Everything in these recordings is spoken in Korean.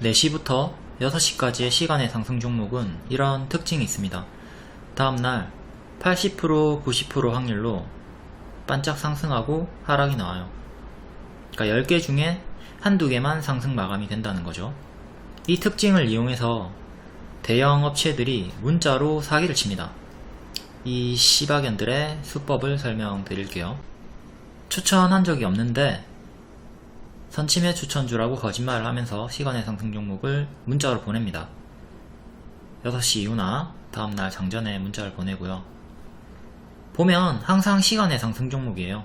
4시부터 6시까지의 시간의 상승 종목은 이런 특징이 있습니다. 다음날 80%, 90% 확률로 반짝 상승하고 하락이 나와요. 그러니까 10개 중에 한두 개만 상승 마감이 된다는 거죠. 이 특징을 이용해서 대형 업체들이 문자로 사기를 칩니다. 이 씨박연들의 수법을 설명드릴게요. 추천한 적이 없는데 선침해 추천주라고 거짓말을 하면서 시간의 상승 종목을 문자로 보냅니다. 6시 이후나 다음날 장전에 문자를 보내고요. 보면 항상 시간의 상승 종목이에요.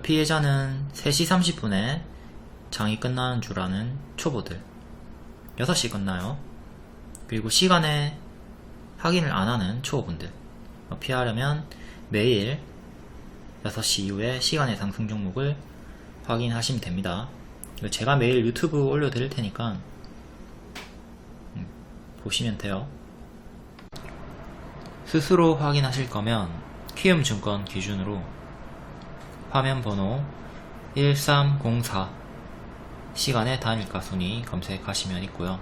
피해자는 3시 30분에 장이 끝나는 줄 아는 초보들, 6시 끝나요. 그리고 시간에 확인을 안하는 초보분들, 피하려면 매일 6시 이후에 시간의 상승 종목을 확인하시면 됩니다. 제가 매일 유튜브 올려드릴 테니까 보시면 돼요. 스스로 확인하실 거면 키움증권 기준으로 화면 번호 1304 시간의 단일가 순위 검색하시면 있고요.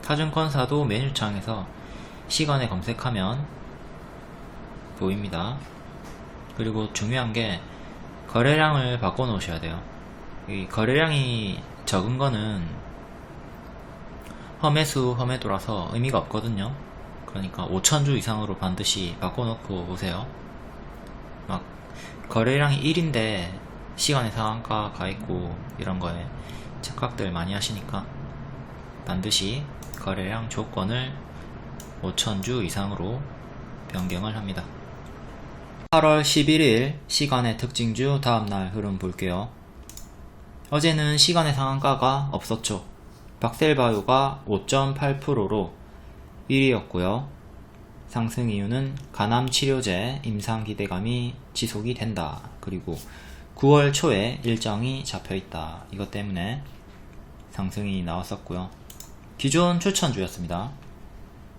타증권사도 메뉴창에서 시간에 검색하면 보입니다. 그리고 중요한게 거래량을 바꿔 놓으셔야 돼요. 이 거래량이 적은 거는 험해수 험해도라서 의미가 없거든요. 그러니까 5,000주 이상으로 반드시 바꿔 놓고 보세요. 막 거래량이 1인데 시간의 상한가 가있고 이런 거에 착각들 많이 하시니까 반드시 거래량 조건을 5,000주 이상으로 변경을 합니다. 8월 11일 시간의 특징주 다음날 흐름 볼게요. 어제는 시간의 상한가가 없었죠. 박셀바이오가 5.8%로 1위였고요. 상승 이유는 간암치료제 임상 기대감이 지속이 된다. 그리고 9월 초에 일정이 잡혀있다. 이것 때문에 상승이 나왔었고요. 기존 추천주였습니다.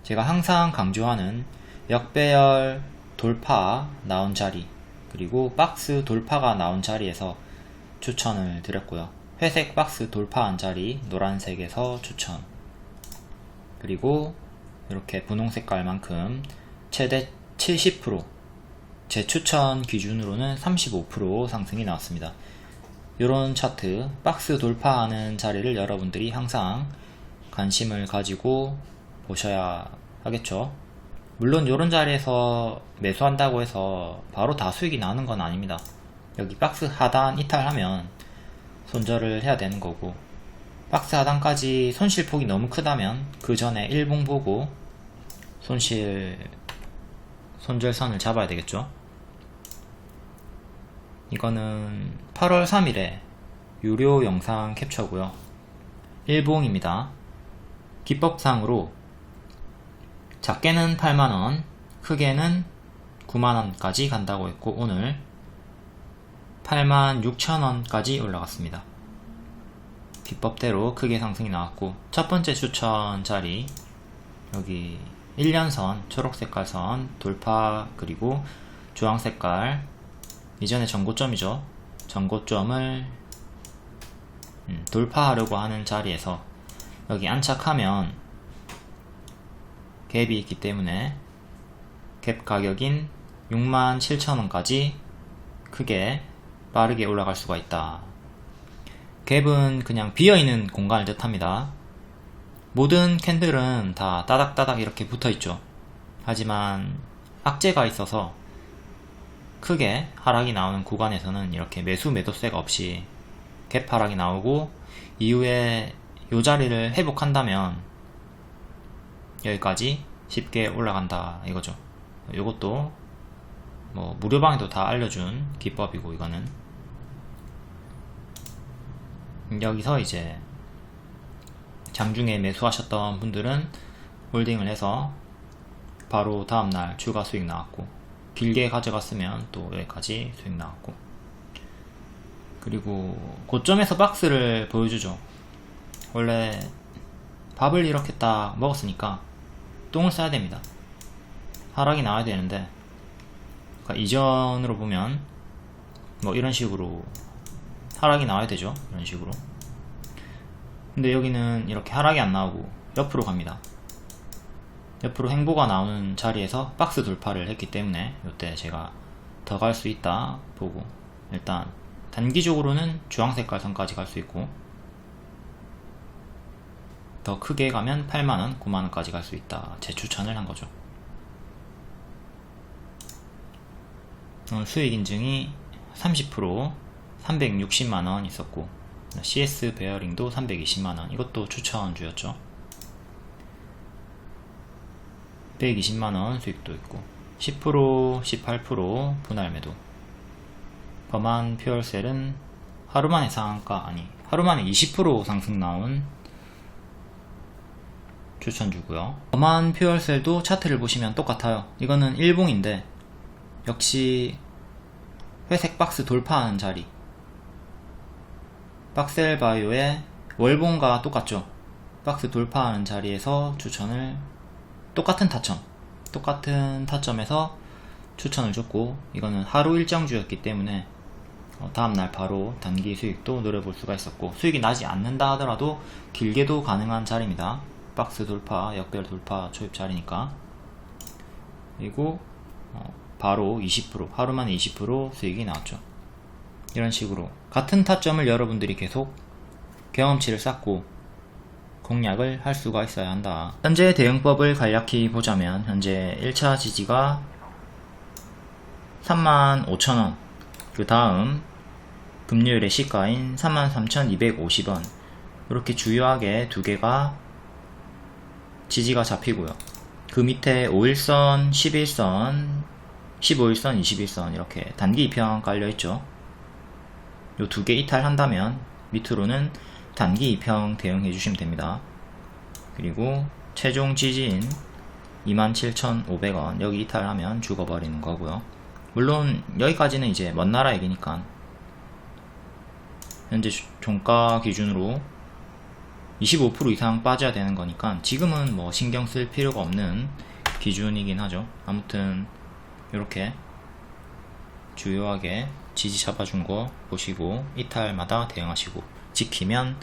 제가 항상 강조하는 역배열 돌파 나온 자리, 그리고 박스 돌파가 나온 자리에서 추천을 드렸고요. 회색 박스 돌파한 자리 노란색에서 추천, 그리고 이렇게 분홍 색깔만큼 최대 70%, 제 추천 기준으로는 35% 상승이 나왔습니다. 이런 차트 박스 돌파하는 자리를 여러분들이 항상 관심을 가지고 보셔야 하겠죠. 물론 이런 자리에서 매수한다고 해서 바로 다 수익이 나는 건 아닙니다. 여기 박스 하단 이탈하면 손절을 해야 되는 거고, 박스 하단까지 손실폭이 너무 크다면 그 전에 일봉 보고 손절선을 잡아야 되겠죠. 이거는 8월 3일에 유료 영상 캡처고요. 일봉입니다. 기법상으로 작게는 8만원, 크게는 9만원까지 간다고 했고 오늘 86,000원까지 올라갔습니다. 기법대로 크게 상승이 나왔고, 첫 번째 추천 자리 여기 1년선 초록색깔 선 돌파, 그리고 주황색깔 이전에 전고점이죠. 전고점을 돌파하려고 하는 자리에서 여기 안착하면 갭이 있기 때문에 갭 가격인 67,000원까지 크게 빠르게 올라갈 수가 있다. 갭은 그냥 비어있는 공간을 뜻합니다. 모든 캔들은 다 따닥따닥 이렇게 붙어있죠. 하지만 악재가 있어서 크게 하락이 나오는 구간에서는 이렇게 매수 매도세가 없이 갭 하락이 나오고, 이후에 이 자리를 회복한다면 여기까지 쉽게 올라간다 이거죠. 이것도 뭐 무료방에도 다 알려준 기법이고, 이거는 여기서 이제 장중에 매수하셨던 분들은 홀딩을 해서 바로 다음날 추가 수익 나왔고, 길게 가져갔으면 또 여기까지 수익 나왔고, 그리고 고점에서 박스를 보여주죠. 원래 밥을 이렇게 딱 먹었으니까 똥을 싸야 됩니다. 하락이 나와야 되는데, 그러니까 이전으로 보면 뭐 이런 식으로 하락이 나와야 되죠. 이런 식으로 근데 여기는 이렇게 하락이 안 나오고 옆으로 갑니다. 옆으로 행보가 나오는 자리에서 박스 돌파를 했기 때문에 이때 제가 더 갈 수 있다 보고, 일단 단기적으로는 주황색깔 선까지 갈 수 있고, 더 크게 가면 8만원, 9만원까지 갈 수 있다 재추천을 한 거죠. 오늘 수익 인증이 30% 360만원 있었고, CS 베어링도 320만원, 이것도 추천주였죠. 120만원 수익도 있고, 10% 18% 분할 매도. 범한 퓨얼셀은 하루만에 상한가, 아니 하루만에 20% 상승 나온 추천주고요. 범한 퓨얼셀도 차트를 보시면 똑같아요. 이거는 일봉인데 역시 회색 박스 돌파하는 자리, 박셀바이오의 월봉과 똑같죠. 박스 돌파하는 자리에서 추천을, 똑같은 타점에서 추천을 줬고, 이거는 하루 일정주였기 때문에 다음날 바로 단기 수익도 노려볼 수가 있었고, 수익이 나지 않는다 하더라도 길게도 가능한 자리입니다. 박스 돌파, 역별 돌파 초입 자리니까. 그리고 바로 20%, 하루만에 20% 수익이 나왔죠. 이런 식으로 같은 타점을 여러분들이 계속 경험치를 쌓고 공략을 할 수가 있어야 한다. 현재 대응법을 간략히 보자면, 현재 1차 지지가 35,000원, 그 다음 금요일의 시가인 33,250원, 이렇게 주요하게 두 개가 지지가 잡히고요. 그 밑에 5일선, 11선, 15일선, 21선 이렇게 단기 이평 깔려있죠. 요 두 개 이탈한다면 밑으로는 단기 이평 대응해 주시면 됩니다. 그리고 최종 지지인 27,500원, 여기 이탈하면 죽어버리는 거고요. 물론 여기까지는 이제 먼 나라 얘기니까 현재 종가 기준으로 25% 이상 빠져야 되는 거니까 지금은 뭐 신경 쓸 필요가 없는 기준이긴 하죠. 아무튼 이렇게 주요하게 지지 잡아준 거 보시고 이탈마다 대응하시고 지키면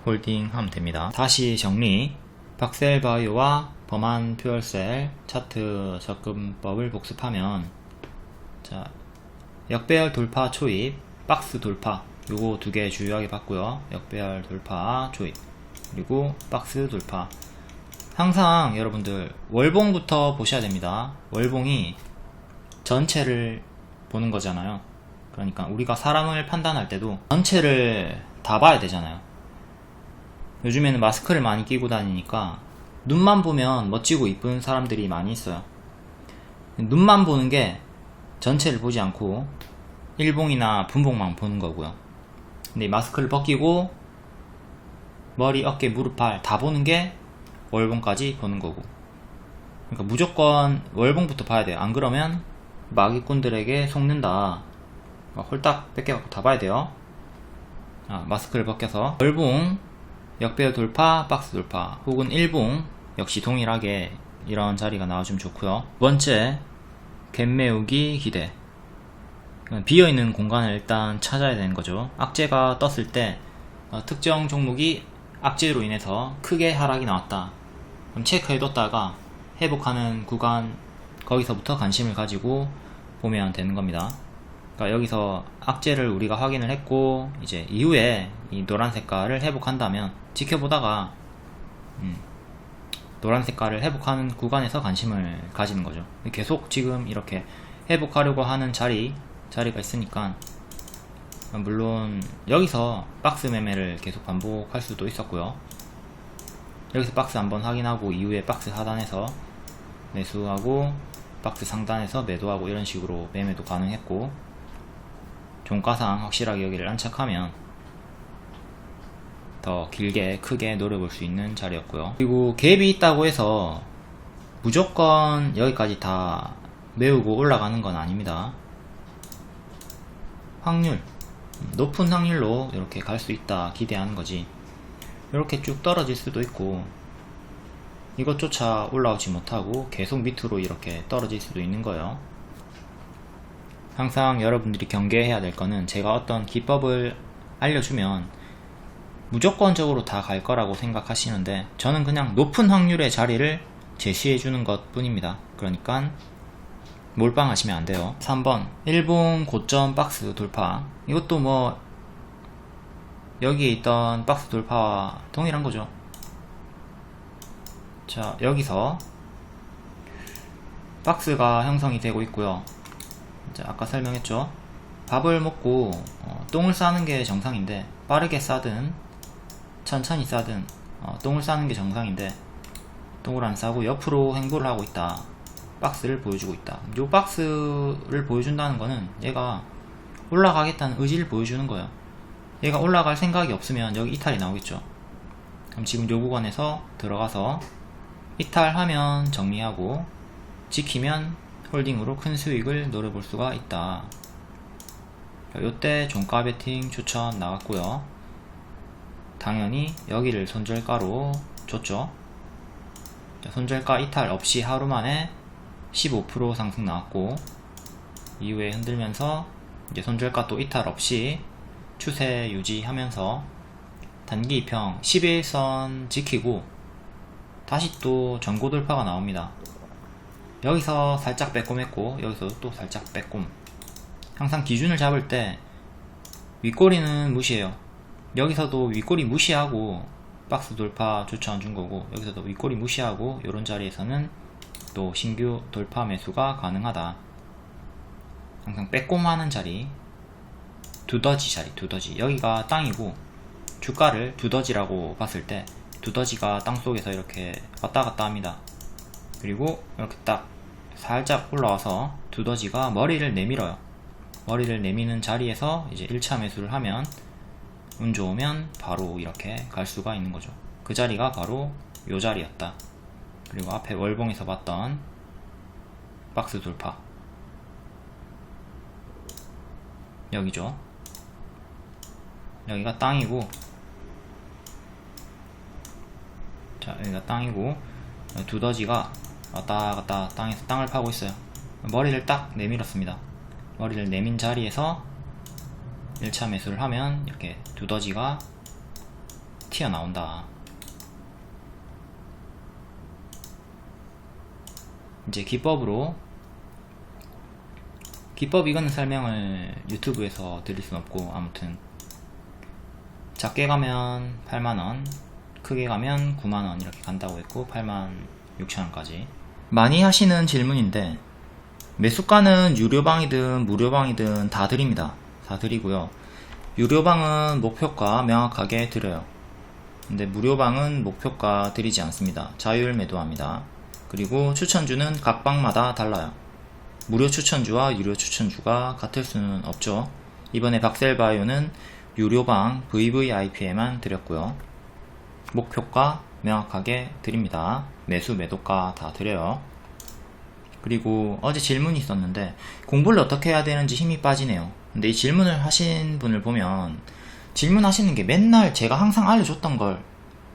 홀딩 하면 됩니다. 다시 정리, 박셀바이오와 범한 퓨얼셀 차트 접근법을 복습하면, 자, 역배열 돌파 초입, 박스 돌파, 요거 두 개 주요하게 봤고요. 역배열 돌파 초입, 그리고 박스 돌파. 항상 여러분들 월봉부터 보셔야 됩니다. 월봉이 전체를 보는 거잖아요. 그러니까 우리가 사람을 판단할 때도 전체를 다 봐야 되잖아요. 요즘에는 마스크를 많이 끼고 다니니까 눈만 보면 멋지고 이쁜 사람들이 많이 있어요. 눈만 보는 게 전체를 보지 않고 일봉이나 분봉만 보는 거고요. 근데 마스크를 벗기고 머리, 어깨, 무릎, 발 다 보는 게 월봉까지 보는 거고, 그러니까 무조건 월봉부터 봐야 돼요. 안 그러면 마기꾼들에게 속는다. 홀딱 뺏겨갖고 다 봐야 돼요. 마스크를 벗겨서 월봉, 역배열 돌파, 박스 돌파, 혹은 일봉 역시 동일하게 이런 자리가 나와주면 좋고요. 두 번째, 갭 메우기 기대. 비어있는 공간을 일단 찾아야 되는 거죠. 악재가 떴을 때 특정 종목이 악재로 인해서 크게 하락이 나왔다, 그럼 체크해뒀다가 회복하는 구간, 거기서부터 관심을 가지고 보면 되는 겁니다. 그러니까 여기서 악재를 우리가 확인을 했고, 이제 이후에 이 노란 색깔을 회복한다면 지켜보다가 노란 색깔을 회복하는 구간에서 관심을 가지는 거죠. 계속 지금 이렇게 회복하려고 하는 자리가 있으니까, 물론 여기서 박스 매매를 계속 반복할 수도 있었고요. 여기서 박스 한번 확인하고 이후에 박스 하단에서 매수하고 박스 상단에서 매도하고 이런 식으로 매매도 가능했고, 종가상 확실하게 여기를 안착하면 더 길게 크게 노려볼 수 있는 자리였고요. 그리고 갭이 있다고 해서 무조건 여기까지 다 메우고 올라가는 건 아닙니다. 확률, 높은 확률로 이렇게 갈 수 있다 기대하는 거지, 이렇게 쭉 떨어질 수도 있고 이것조차 올라오지 못하고 계속 밑으로 이렇게 떨어질 수도 있는 거예요. 항상 여러분들이 경계해야 될 거는, 제가 어떤 기법을 알려주면 무조건적으로 다 갈 거라고 생각하시는데 저는 그냥 높은 확률의 자리를 제시해 주는 것 뿐입니다. 그러니까 몰빵하시면 안 돼요. 3번 일본 고점 박스 돌파. 이것도 뭐 여기에 있던 박스 돌파와 동일한 거죠. 자, 여기서 박스가 형성이 되고 있고요. 자, 아까 설명했죠. 밥을 먹고 똥을 싸는 게 정상인데, 빠르게 싸든 천천히 싸든 똥을 싸는 게 정상인데 똥을 안 싸고 옆으로 행보를 하고 있다. 박스를 보여주고 있다. 요 박스를 보여준다는 거는 얘가 올라가겠다는 의지를 보여주는 거예요. 얘가 올라갈 생각이 없으면 여기 이탈이 나오겠죠. 그럼 지금 요 구간에서 들어가서 이탈하면 정리하고 지키면 홀딩으로 큰 수익을 노려볼 수가 있다. 요때 종가 베팅 추천 나갔고요. 당연히 여기를 손절가로 줬죠. 손절가 이탈 없이 하루 만에 15% 상승 나왔고, 이후에 흔들면서 이제 손절가 또 이탈 없이 추세 유지하면서 단기 2평 11선 지키고 다시 또 전고 돌파가 나옵니다. 여기서 살짝 빼꼼했고 여기서 또 살짝 빼꼼. 항상 기준을 잡을 때 윗꼬리는 무시해요. 여기서도 윗꼬리 무시하고 박스 돌파 추천 준 거고, 여기서도 윗꼬리 무시하고 이런 자리에서는 또 신규 돌파 매수가 가능하다. 항상 빼꼼하는 자리, 두더지 자리, 두더지. 여기가 땅이고 주가를 두더지라고 봤을 때 두더지가 땅속에서 이렇게 왔다 갔다 합니다. 그리고 이렇게 딱 살짝 올라와서 두더지가 머리를 내밀어요. 머리를 내미는 자리에서 이제 1차 매수를 하면 운 좋으면 바로 이렇게 갈 수가 있는 거죠. 그 자리가 바로 요 자리였다. 그리고 앞에 월봉에서 봤던 박스 돌파 여기죠. 여기가 땅이고, 자, 여기가 땅이고 두더지가 왔다 갔다 땅에서 땅을 파고 있어요. 머리를 딱 내밀었습니다. 머리를 내민 자리에서 1차 매수를 하면 이렇게 두더지가 튀어나온다. 이제 기법 이거는 설명을 유튜브에서 드릴 순 없고, 아무튼 작게 가면 8만원, 크게 가면 9만원 이렇게 간다고 했고 86,000원까지. 많이 하시는 질문인데, 매수가는 유료방이든 무료방이든 다 드립니다. 다 드리고요. 유료방은 목표가 명확하게 드려요. 근데 무료방은 목표가 드리지 않습니다. 자율 매도합니다. 그리고 추천주는 각 방마다 달라요. 무료 추천주와 유료 추천주가 같을 수는 없죠. 이번에 박셀바이오는 유료방 VVIP에만 드렸고요. 목표가 명확하게 드립니다. 매수 매도가 다 드려요. 그리고 어제 질문이 있었는데 공부를 어떻게 해야 되는지 힘이 빠지네요. 근데 이 질문을 하신 분을 보면 질문하시는 게 맨날 제가 항상 알려줬던 걸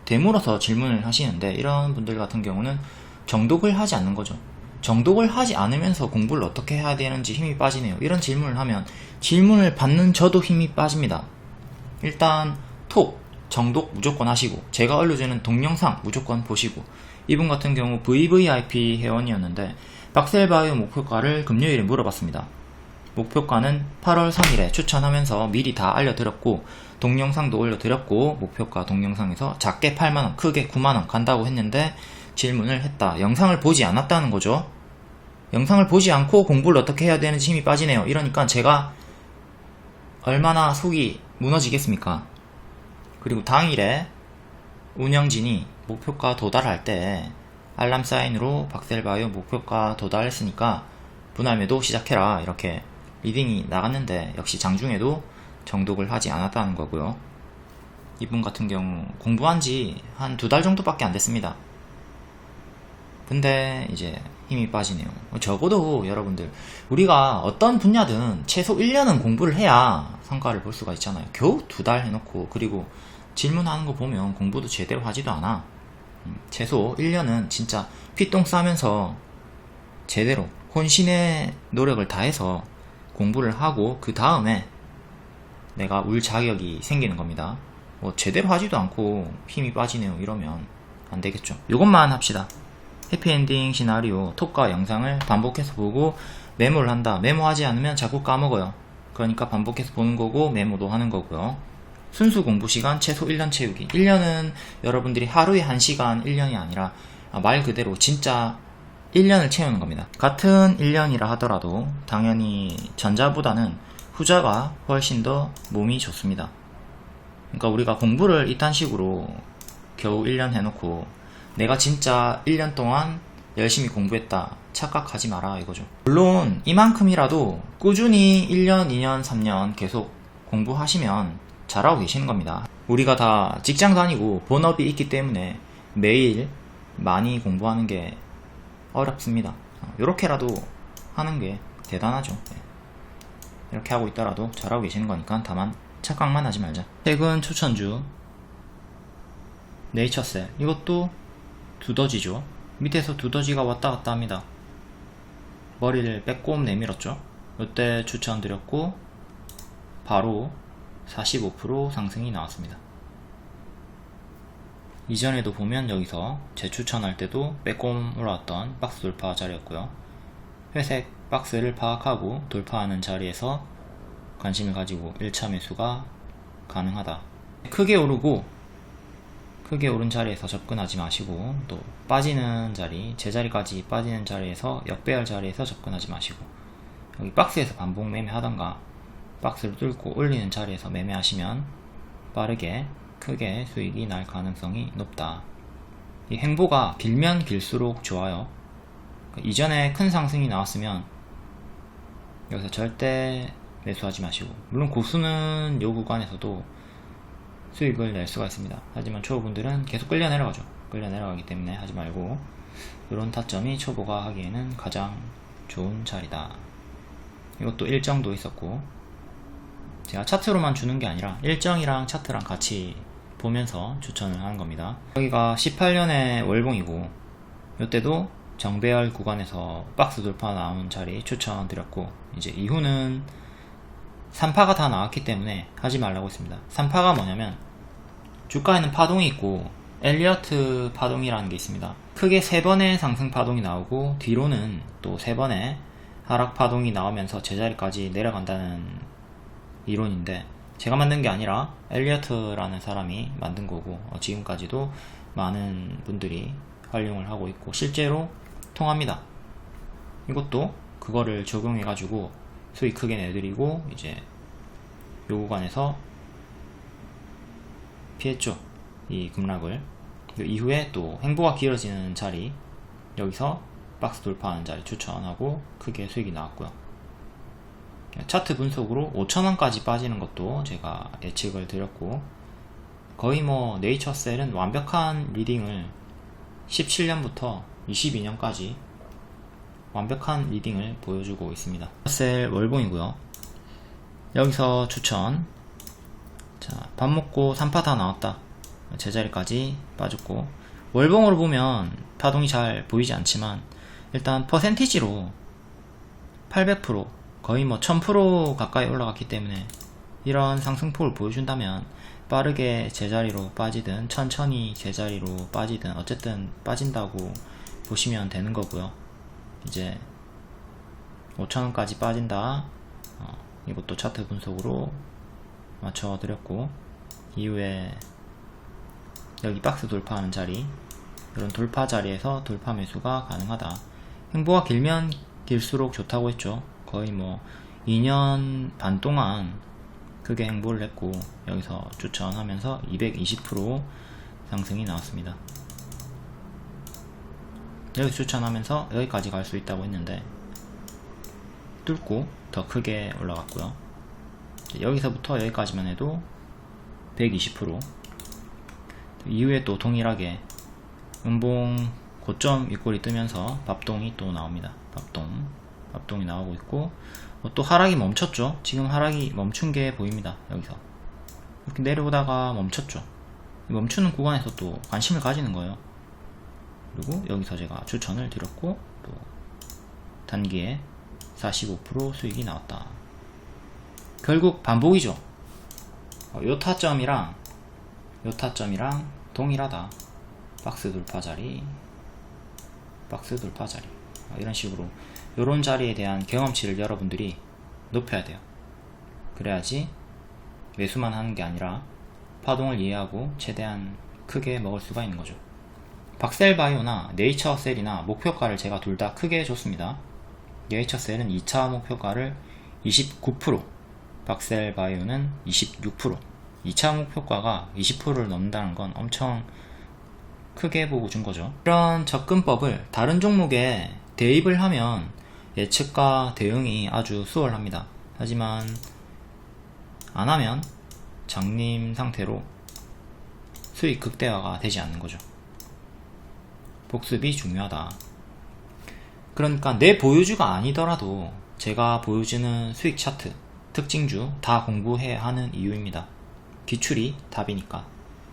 되물어서 질문을 하시는데, 이런 분들 같은 경우는 정독을 하지 않는 거죠. 정독을 하지 않으면서 공부를 어떻게 해야 되는지 힘이 빠지네요. 이런 질문을 하면 질문을 받는 저도 힘이 빠집니다. 일단 톡 정독 무조건 하시고, 제가 알려주는 동영상 무조건 보시고. 이분 같은 경우 VVIP 회원이었는데 박셀바이오 목표가를 금요일에 물어봤습니다. 목표가는 8월 3일에 추천하면서 미리 다 알려드렸고 동영상도 올려드렸고, 목표가 동영상에서 작게 8만원 크게 9만원 간다고 했는데 질문을 했다. 영상을 보지 않았다는 거죠. 영상을 보지 않고 공부를 어떻게 해야 되는지 힘이 빠지네요. 이러니까 제가 얼마나 속이 무너지겠습니까? 그리고 당일에 운영진이 목표가 도달할 때 알람 사인으로 박셀바이오 목표가 도달했으니까 분할 매도 시작해라 이렇게 리딩이 나갔는데, 역시 장중에도 정독을 하지 않았다는 거고요. 이분 같은 경우 공부한 지 한 2달 정도밖에 안 됐습니다. 근데 이제 힘이 빠지네요. 적어도 여러분들, 우리가 어떤 분야든 최소 1년은 공부를 해야 성과를 볼 수가 있잖아요. 겨우 2달 해놓고, 그리고 질문하는 거 보면 공부도 제대로 하지도 않아. 최소 1년은 진짜 피똥 싸면서 제대로 혼신의 노력을 다해서 공부를 하고 그 다음에 내가 울 자격이 생기는 겁니다. 뭐 제대로 하지도 않고 힘이 빠지네요. 이러면 안 되겠죠. 이것만 합시다. 해피엔딩 시나리오 톡과 영상을 반복해서 보고 메모를 한다. 메모하지 않으면 자꾸 까먹어요. 그러니까 반복해서 보는 거고 메모도 하는 거고요. 순수 공부 시간 최소 1년 채우기. 1년은 여러분들이 하루에 1시간 1년이 아니라 말 그대로 진짜 1년을 채우는 겁니다. 같은 1년이라 하더라도 당연히 전자보다는 후자가 훨씬 더 몸이 좋습니다. 그러니까 우리가 공부를 이딴 식으로 겨우 1년 해놓고 내가 진짜 1년 동안 열심히 공부했다 착각하지 마라 이거죠. 물론 이만큼이라도 꾸준히 1년, 2년, 3년 계속 공부하시면 잘하고 계시는 겁니다. 우리가 다 직장 다니고 본업이 있기 때문에 매일 많이 공부하는 게 어렵습니다. 이렇게라도 하는 게 대단하죠. 이렇게 하고 있더라도 잘하고 계시는 거니까 다만 착각만 하지 말자. 최근 추천주 네이처셀, 이것도 두더지죠. 밑에서 두더지가 왔다 갔다 합니다. 머리를 빼꼼 내밀었죠. 이때 추천드렸고 바로 45% 상승이 나왔습니다. 이전에도 보면 여기서 재추천할 때도 빼꼼 올라왔던 박스 돌파 자리였고요. 회색 박스를 파악하고 돌파하는 자리에서 관심을 가지고 1차 매수가 가능하다. 크게 오른 자리에서 접근하지 마시고, 또 빠지는 자리, 제자리까지 빠지는 자리에서 역배열 자리에서 접근하지 마시고, 여기 박스에서 반복 매매하던가 박스를 뚫고 올리는 자리에서 매매하시면 빠르게 크게 수익이 날 가능성이 높다. 이 행보가 길면 길수록 좋아요. 이전에 큰 상승이 나왔으면 여기서 절대 매수하지 마시고, 물론 고수는 요 구간에서도 수익을 낼 수가 있습니다. 하지만 초보분들은 계속 끌려 내려가죠. 끌려 내려가기 때문에 하지 말고, 이런 타점이 초보가 하기에는 가장 좋은 자리다. 이것도 일정도 있었고, 제가 차트로만 주는 게 아니라 일정이랑 차트랑 같이 보면서 추천을 하는 겁니다. 여기가 18년의 월봉이고, 이때도 정배열 구간에서 박스 돌파 나온 자리 추천드렸고, 이제 이후는 3파가 다 나왔기 때문에 하지 말라고 했습니다. 3파가 뭐냐면 주가에는 파동이 있고 엘리어트 파동이라는 게 있습니다. 크게 3번의 상승 파동이 나오고 뒤로는 또 3번의 하락 파동이 나오면서 제자리까지 내려간다는 이론인데, 제가 만든 게 아니라 엘리어트라는 사람이 만든 거고, 지금까지도 많은 분들이 활용을 하고 있고 실제로 통합니다. 이것도 그거를 적용해 가지고 수익 크게 내드리고, 이제 요 구간에서 피했죠. 이 급락을. 이후에 또 행보가 길어지는 자리, 여기서 박스 돌파하는 자리 추천하고 크게 수익이 나왔고요. 차트 분석으로 5,000원까지 빠지는 것도 제가 예측을 드렸고, 거의 뭐 네이처셀은 완벽한 리딩을 17년부터 22년까지 완벽한 리딩을 보여주고 있습니다. 셀 월봉이고요. 여기서 추천. 자, 밥 먹고 3파 다 나왔다. 제자리까지 빠졌고, 월봉으로 보면 파동이 잘 보이지 않지만 일단 퍼센티지로 800%, 거의 뭐 1000% 가까이 올라갔기 때문에 이런 상승폭을 보여준다면 빠르게 제자리로 빠지든 천천히 제자리로 빠지든 어쨌든 빠진다고 보시면 되는 거고요. 이제 5,000원까지 빠진다. 이것도 차트 분석으로 맞춰드렸고, 이후에 여기 박스 돌파하는 자리, 이런 돌파 자리에서 돌파 매수가 가능하다. 행보가 길면 길수록 좋다고 했죠. 거의 뭐 2년 반 동안 크게 행보를 했고, 여기서 추천하면서 220% 상승이 나왔습니다. 여기 추천하면서 여기까지 갈 수 있다고 했는데 뚫고 더 크게 올라갔고요. 여기서부터 여기까지만 해도 120%, 이후에 또 동일하게 음봉 고점 윗골이 뜨면서 밥동이 또 나옵니다. 밥동이 나오고 있고, 또 하락이 멈췄죠. 지금 하락이 멈춘 게 보입니다. 여기서 이렇게 내려오다가 멈췄죠. 멈추는 구간에서 또 관심을 가지는 거예요. 그리고 여기서 제가 추천을 드렸고, 또 단기에 45% 수익이 나왔다. 결국 반복이죠. 요 타점이랑 요 타점이랑 동일하다. 박스 돌파 자리, 박스 돌파 자리. 이런 식으로 요런 자리에 대한 경험치를 여러분들이 높여야 돼요. 그래야지 매수만 하는 게 아니라 파동을 이해하고 최대한 크게 먹을 수가 있는 거죠. 박셀바이오나 네이처셀이나 목표가를 제가 둘 다 크게 줬습니다. 네이처셀은 2차 목표가를 29%, 박셀바이오는 26%. 2차 목표가가 20%를 넘는다는 건 엄청 크게 보고 준 거죠. 이런 접근법을 다른 종목에 대입을 하면 예측과 대응이 아주 수월합니다. 하지만 안 하면 장님 상태로 수익 극대화가 되지 않는 거죠. 복습이 중요하다. 그러니까 내 보유주가 아니더라도 제가 보여주는 수익 차트, 특징주 다 공부해야 하는 이유입니다. 기출이 답이니까.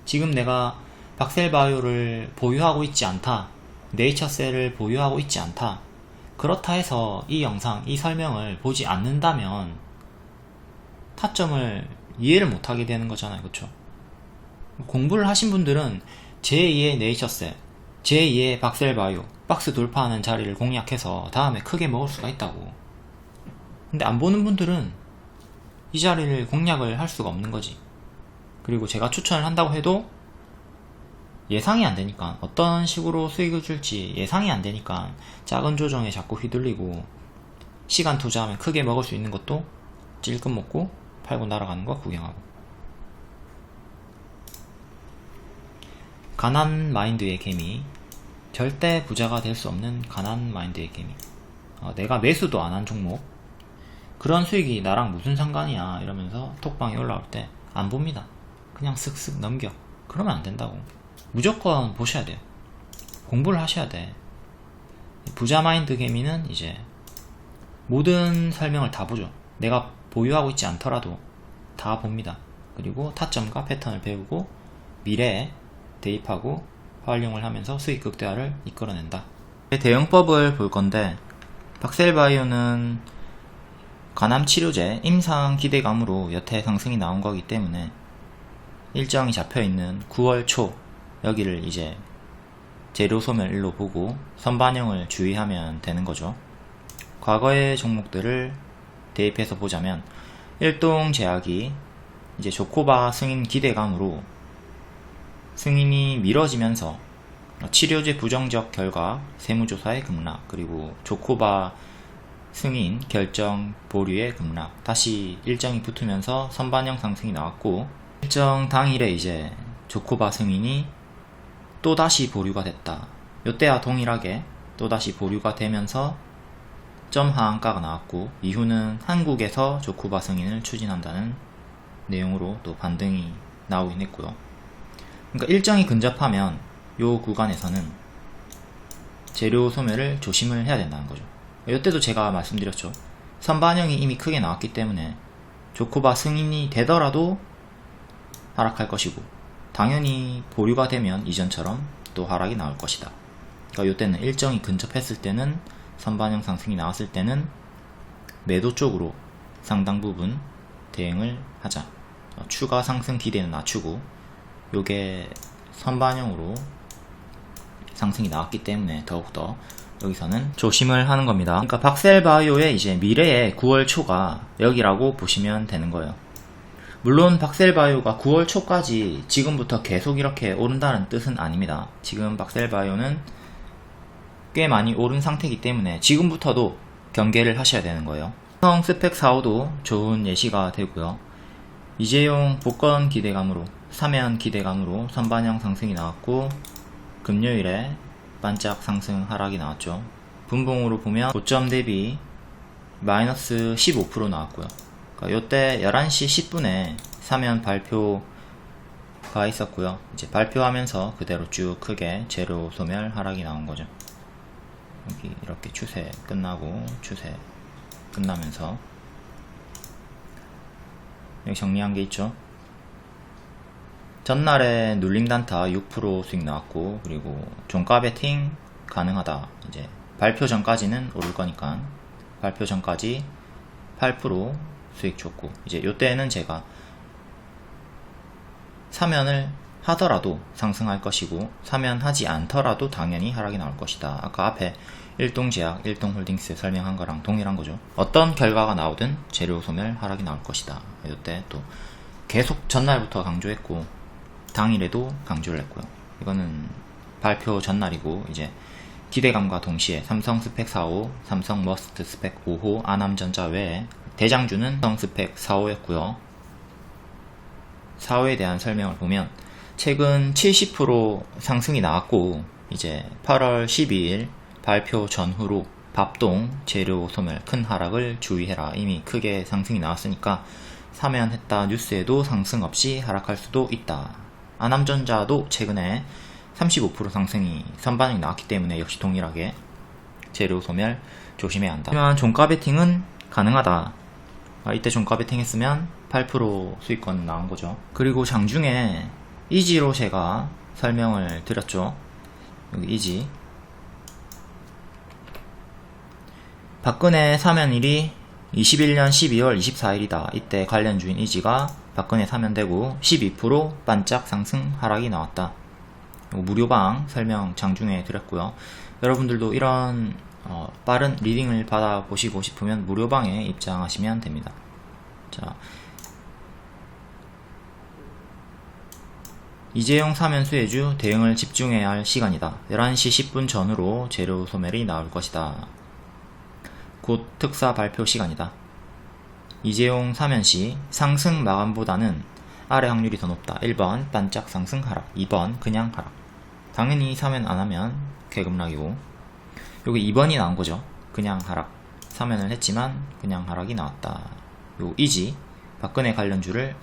지금 내가 박셀바이오를 보유하고 있지 않다, 네이처셀을 보유하고 있지 않다, 그렇다 해서 이 영상, 이 설명을 보지 않는다면 타점을 이해를 못하게 되는 거잖아요. 그쵸? 공부를 하신 분들은 제2의 네이처셀, 제2의 박셀바이오, 박스 돌파하는 자리를 공략해서 다음에 크게 먹을 수가 있다고. 근데 안 보는 분들은 이 자리를 공략을 할 수가 없는 거지. 그리고 제가 추천을 한다고 해도 예상이 안 되니까, 어떤 식으로 수익을 줄지 예상이 안 되니까 작은 조정에 자꾸 휘둘리고, 시간 투자하면 크게 먹을 수 있는 것도 찔끔 먹고 팔고 날아가는 거 구경하고. 가난 마인드의 개미, 절대 부자가 될 수 없는 가난 마인드의 개미. 내가 매수도 안 한 종목, 그런 수익이 나랑 무슨 상관이야 이러면서 톡방에 올라올 때 안 봅니다. 그냥 슥슥 넘겨. 그러면 안 된다고. 무조건 보셔야 돼요. 공부를 하셔야 돼. 부자 마인드 개미는 이제 모든 설명을 다 보죠. 내가 보유하고 있지 않더라도 다 봅니다. 그리고 타점과 패턴을 배우고 미래에 대입하고 활용을 하면서 수익 극대화를 이끌어낸다. 대응법을 볼 건데, 박셀바이오는 간암치료제 임상 기대감으로 여태 상승이 나온 거기 때문에 일정이 잡혀있는 9월 초 여기를 이제 재료 소멸일로 보고 선반영을 주의하면 되는 거죠. 과거의 종목들을 대입해서 보자면, 일동제약이 이제 조코바 승인 기대감으로 승인이 미뤄지면서 치료제 부정적 결과 세무조사의 급락, 그리고 조코바 승인 결정 보류의 급락, 다시 일정이 붙으면서 선반영 상승이 나왔고, 일정 당일에 이제 조코바 승인이 또다시 보류가 됐다. 요때와 동일하게 또다시 보류가 되면서 점 하한가가 나왔고, 이후는 한국에서 조코바 승인을 추진한다는 내용으로 또 반등이 나오긴 했고요. 그러니까 일정이 근접하면 요 구간에서는 재료 소멸을 조심을 해야 된다는 거죠. 이때도 제가 말씀드렸죠. 선반영이 이미 크게 나왔기 때문에 조코바 승인이 되더라도 하락할 것이고, 당연히 보류가 되면 이전처럼 또 하락이 나올 것이다. 그러니까 이때는 일정이 근접했을 때는, 선반영 상승이 나왔을 때는 매도 쪽으로 상당 부분 대응을 하자. 추가 상승 기대는 낮추고, 요게 선반영으로 상승이 나왔기 때문에 더욱더 여기서는 조심을 하는 겁니다. 그러니까 박셀바이오의 이제 미래의 9월 초가 여기라고 보시면 되는 거예요. 물론 박셀바이오가 9월 초까지 지금부터 계속 이렇게 오른다는 뜻은 아닙니다. 지금 박셀바이오는 꽤 많이 오른 상태이기 때문에 지금부터도 경계를 하셔야 되는 거예요. 삼성 스펙 4호도 좋은 예시가 되고요. 이재용 복권 기대감으로, 사면 기대감으로 선반영 상승이 나왔고, 금요일에 반짝 상승 하락이 나왔죠. 분봉으로 보면 고점 대비 마이너스 15% 나왔고요. 그러니까 요때 11시 10분에 사면 발표가 있었고요. 이제 발표하면서 그대로 쭉 크게 재료 소멸 하락이 나온 거죠. 여기 이렇게 추세 끝나고, 추세 끝나면서 여기 정리한 게 있죠. 전날에 눌림 단타 6% 수익 나왔고, 그리고 종가 베팅 가능하다. 이제 발표 전까지는 오를 거니까 발표 전까지 8% 수익 줬고, 이제 요때는 제가 사면을 하더라도 상승할 것이고 사면 하지 않더라도 당연히 하락이 나올 것이다. 아까 앞에 일동제약, 일동홀딩스 설명한 거랑 동일한 거죠. 어떤 결과가 나오든 재료 소멸 하락이 나올 것이다. 이때 또 계속 전날부터 강조했고 당일에도 강조를 했고요. 이거는 발표 전날이고 이제 기대감과 동시에 삼성 스펙 4호, 삼성 머스트 스펙 5호, 아남전자 외에 대장주는 삼성 스펙 4호였고요. 4호에 대한 설명을 보면 최근 70% 상승이 나왔고 이제 8월 12일 발표 전후로 밥동 재료 소멸 큰 하락을 주의해라. 이미 크게 상승이 나왔으니까 사면 했다 뉴스에도 상승 없이 하락할 수도 있다. 아남전자도 최근에 35% 상승이 선반영이 나왔기 때문에 역시 동일하게 재료 소멸 조심해야 한다. 하지만 종가 베팅은 가능하다. 이때 종가 베팅 했으면 8% 수익권 나온 거죠. 그리고 장중에 이지로 제가 설명을 드렸죠. 여기 이지 박근혜 사면일이 21년 12월 24일이다. 이때 관련주인 이지가 박근혜 사면되고 12% 반짝 상승 하락이 나왔다. 무료방 설명 장중에 드렸고요. 여러분들도 이런 빠른 리딩을 받아보시고 싶으면 무료방에 입장하시면 됩니다. 자, 이재용 사면 수혜주 대응을 집중해야 할 시간이다. 11시 10분 전후로 재료 소멸이 나올 것이다. 곧 특사 발표 시간이다. 이재용 사면시 상승 마감보다는 아래 확률이 더 높다. 1번 반짝 상승 하락, 2번 그냥 하락. 당연히 사면 안하면 개급락이고 여기 2번이 나온거죠. 그냥 하락. 사면을 했지만 그냥 하락이 나왔다. 요 이지 박근혜 관련주를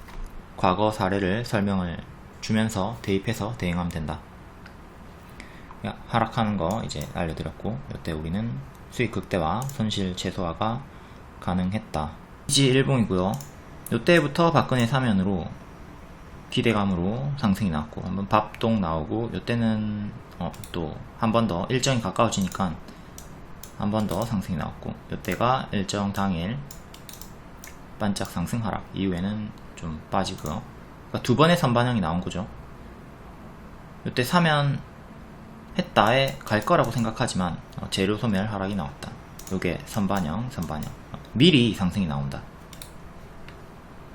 과거 사례를 설명을 주면서 대입해서 대응하면 된다. 하락하는 거 이제 알려드렸고 이때 우리는 수익 극대화, 손실 최소화가 가능했다. 이지 일봉이고요. 이때부터 박근혜 사면으로 기대감으로 상승이 나왔고 한번 밥동 나오고 이때는 또 한 번 더 일정이 가까워지니까 한 번 더 상승이 나왔고 이때가 일정 당일 반짝 상승 하락 이후에는 좀 빠지고요. 그러니까 두 번의 선반영이 나온 거죠. 이때 사면 했다에 갈 거라고 생각하지만 재료 소멸 하락이 나왔다. 요게 선반영 미리 상승이 나온다.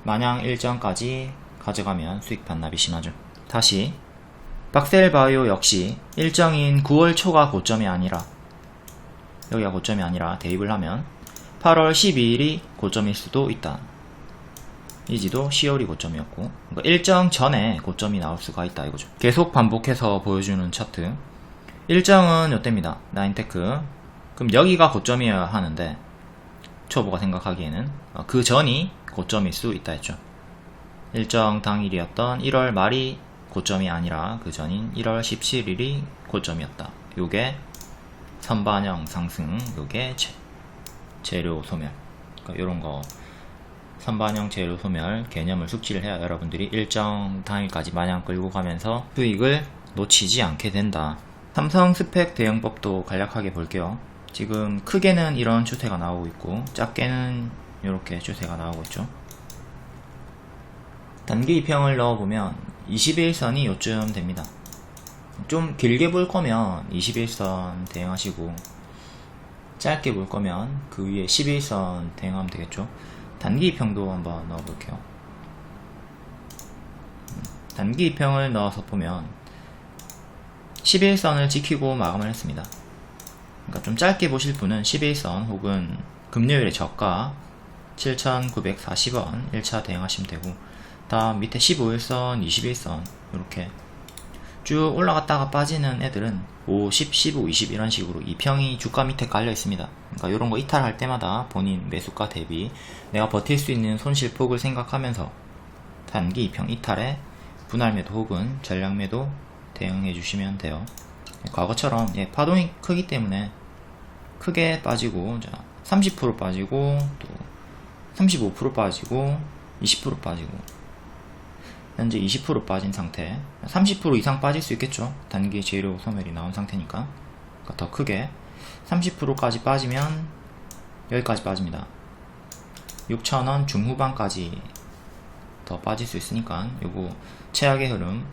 마냥 일정까지 가져가면 수익 반납이 심하죠. 다시 박셀바이오 역시 일정인 9월 초가 고점이 아니라 여기가 고점이 아니라 대입을 하면 8월 12일이 고점일 수도 있다. 이지도 10월이 고점이었고 그러니까 일정 전에 고점이 나올 수가 있다 이거죠. 계속 반복해서 보여주는 차트. 일정은 요때입니다. 나인테크. 그럼 여기가 고점이어야 하는데 초보가 생각하기에는 그 전이 고점일 수 있다 했죠. 일정 당일이었던 1월 말이 고점이 아니라 그 전인 1월 17일이 고점이었다. 요게 선반영 상승, 요게 재료 소멸. 그러니까 요런 거 선반영 재료 소멸 개념을 숙지를 해야 여러분들이 일정 당일까지 마냥 끌고 가면서 수익을 놓치지 않게 된다. 삼성 스펙 대응법도 간략하게 볼게요. 지금 크게는 이런 추세가 나오고 있고 작게는 이렇게 추세가 나오고 있죠. 단기 이평을 넣어보면 21선이 요쯤 됩니다. 좀 길게 볼 거면 21선 대응하시고 짧게 볼 거면 그 위에 11선 대응하면 되겠죠. 단기 이평도 한번 넣어볼게요. 단기 이평을 넣어서 보면 11선을 지키고 마감을 했습니다. 그러니까 좀 짧게 보실 분은 11선 혹은 금요일의 저가 7,940원 1차 대응하시면 되고 다음 밑에 15일선, 21선 이렇게 쭉 올라갔다가 빠지는 애들은 5, 10, 15, 20 이런 식으로 이평이 주가 밑에 깔려 있습니다. 그러니까 이런 거 이탈할 때마다 본인 매수가 대비 내가 버틸 수 있는 손실폭을 생각하면서 단기 이평 이탈에 분할 매도 혹은 전량 매도 대응해 주시면 돼요. 과거처럼 파동이 크기 때문에 크게 빠지고 30% 빠지고 또 35% 빠지고 20% 빠지고 현재 20% 빠진 상태, 30% 이상 빠질 수 있겠죠. 단기 재료 소멸이 나온 상태니까. 그러니까 더 크게 30%까지 빠지면 여기까지 빠집니다. 6,000원 중후반까지 더 빠질 수 있으니까 요거 최악의 흐름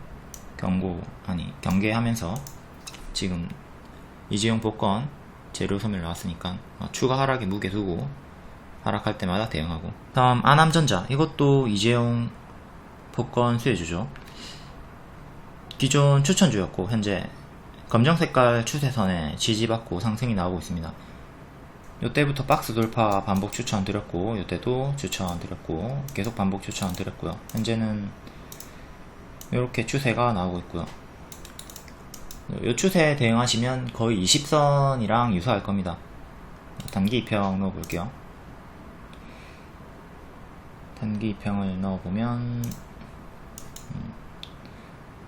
경계하면서 지금 이재용 복권 재료 소멸 나왔으니까 추가 하락에 무게 두고 하락할 때마다 대응하고. 다음 아남전자, 이것도 이재용 복권 수혜주죠. 기존 추천주였고 현재 검정색깔 추세선에 지지받고 상승이 나오고 있습니다. 요때부터 박스 돌파 반복 추천드렸고, 요때도 추천드렸고, 계속 반복 추천드렸고요. 현재는 이렇게 추세가 나오고 있고요. 요 추세에 대응하시면 거의 20선이랑 유사할 겁니다. 단기 이평 넣어볼게요. 단기 이평을 넣어보면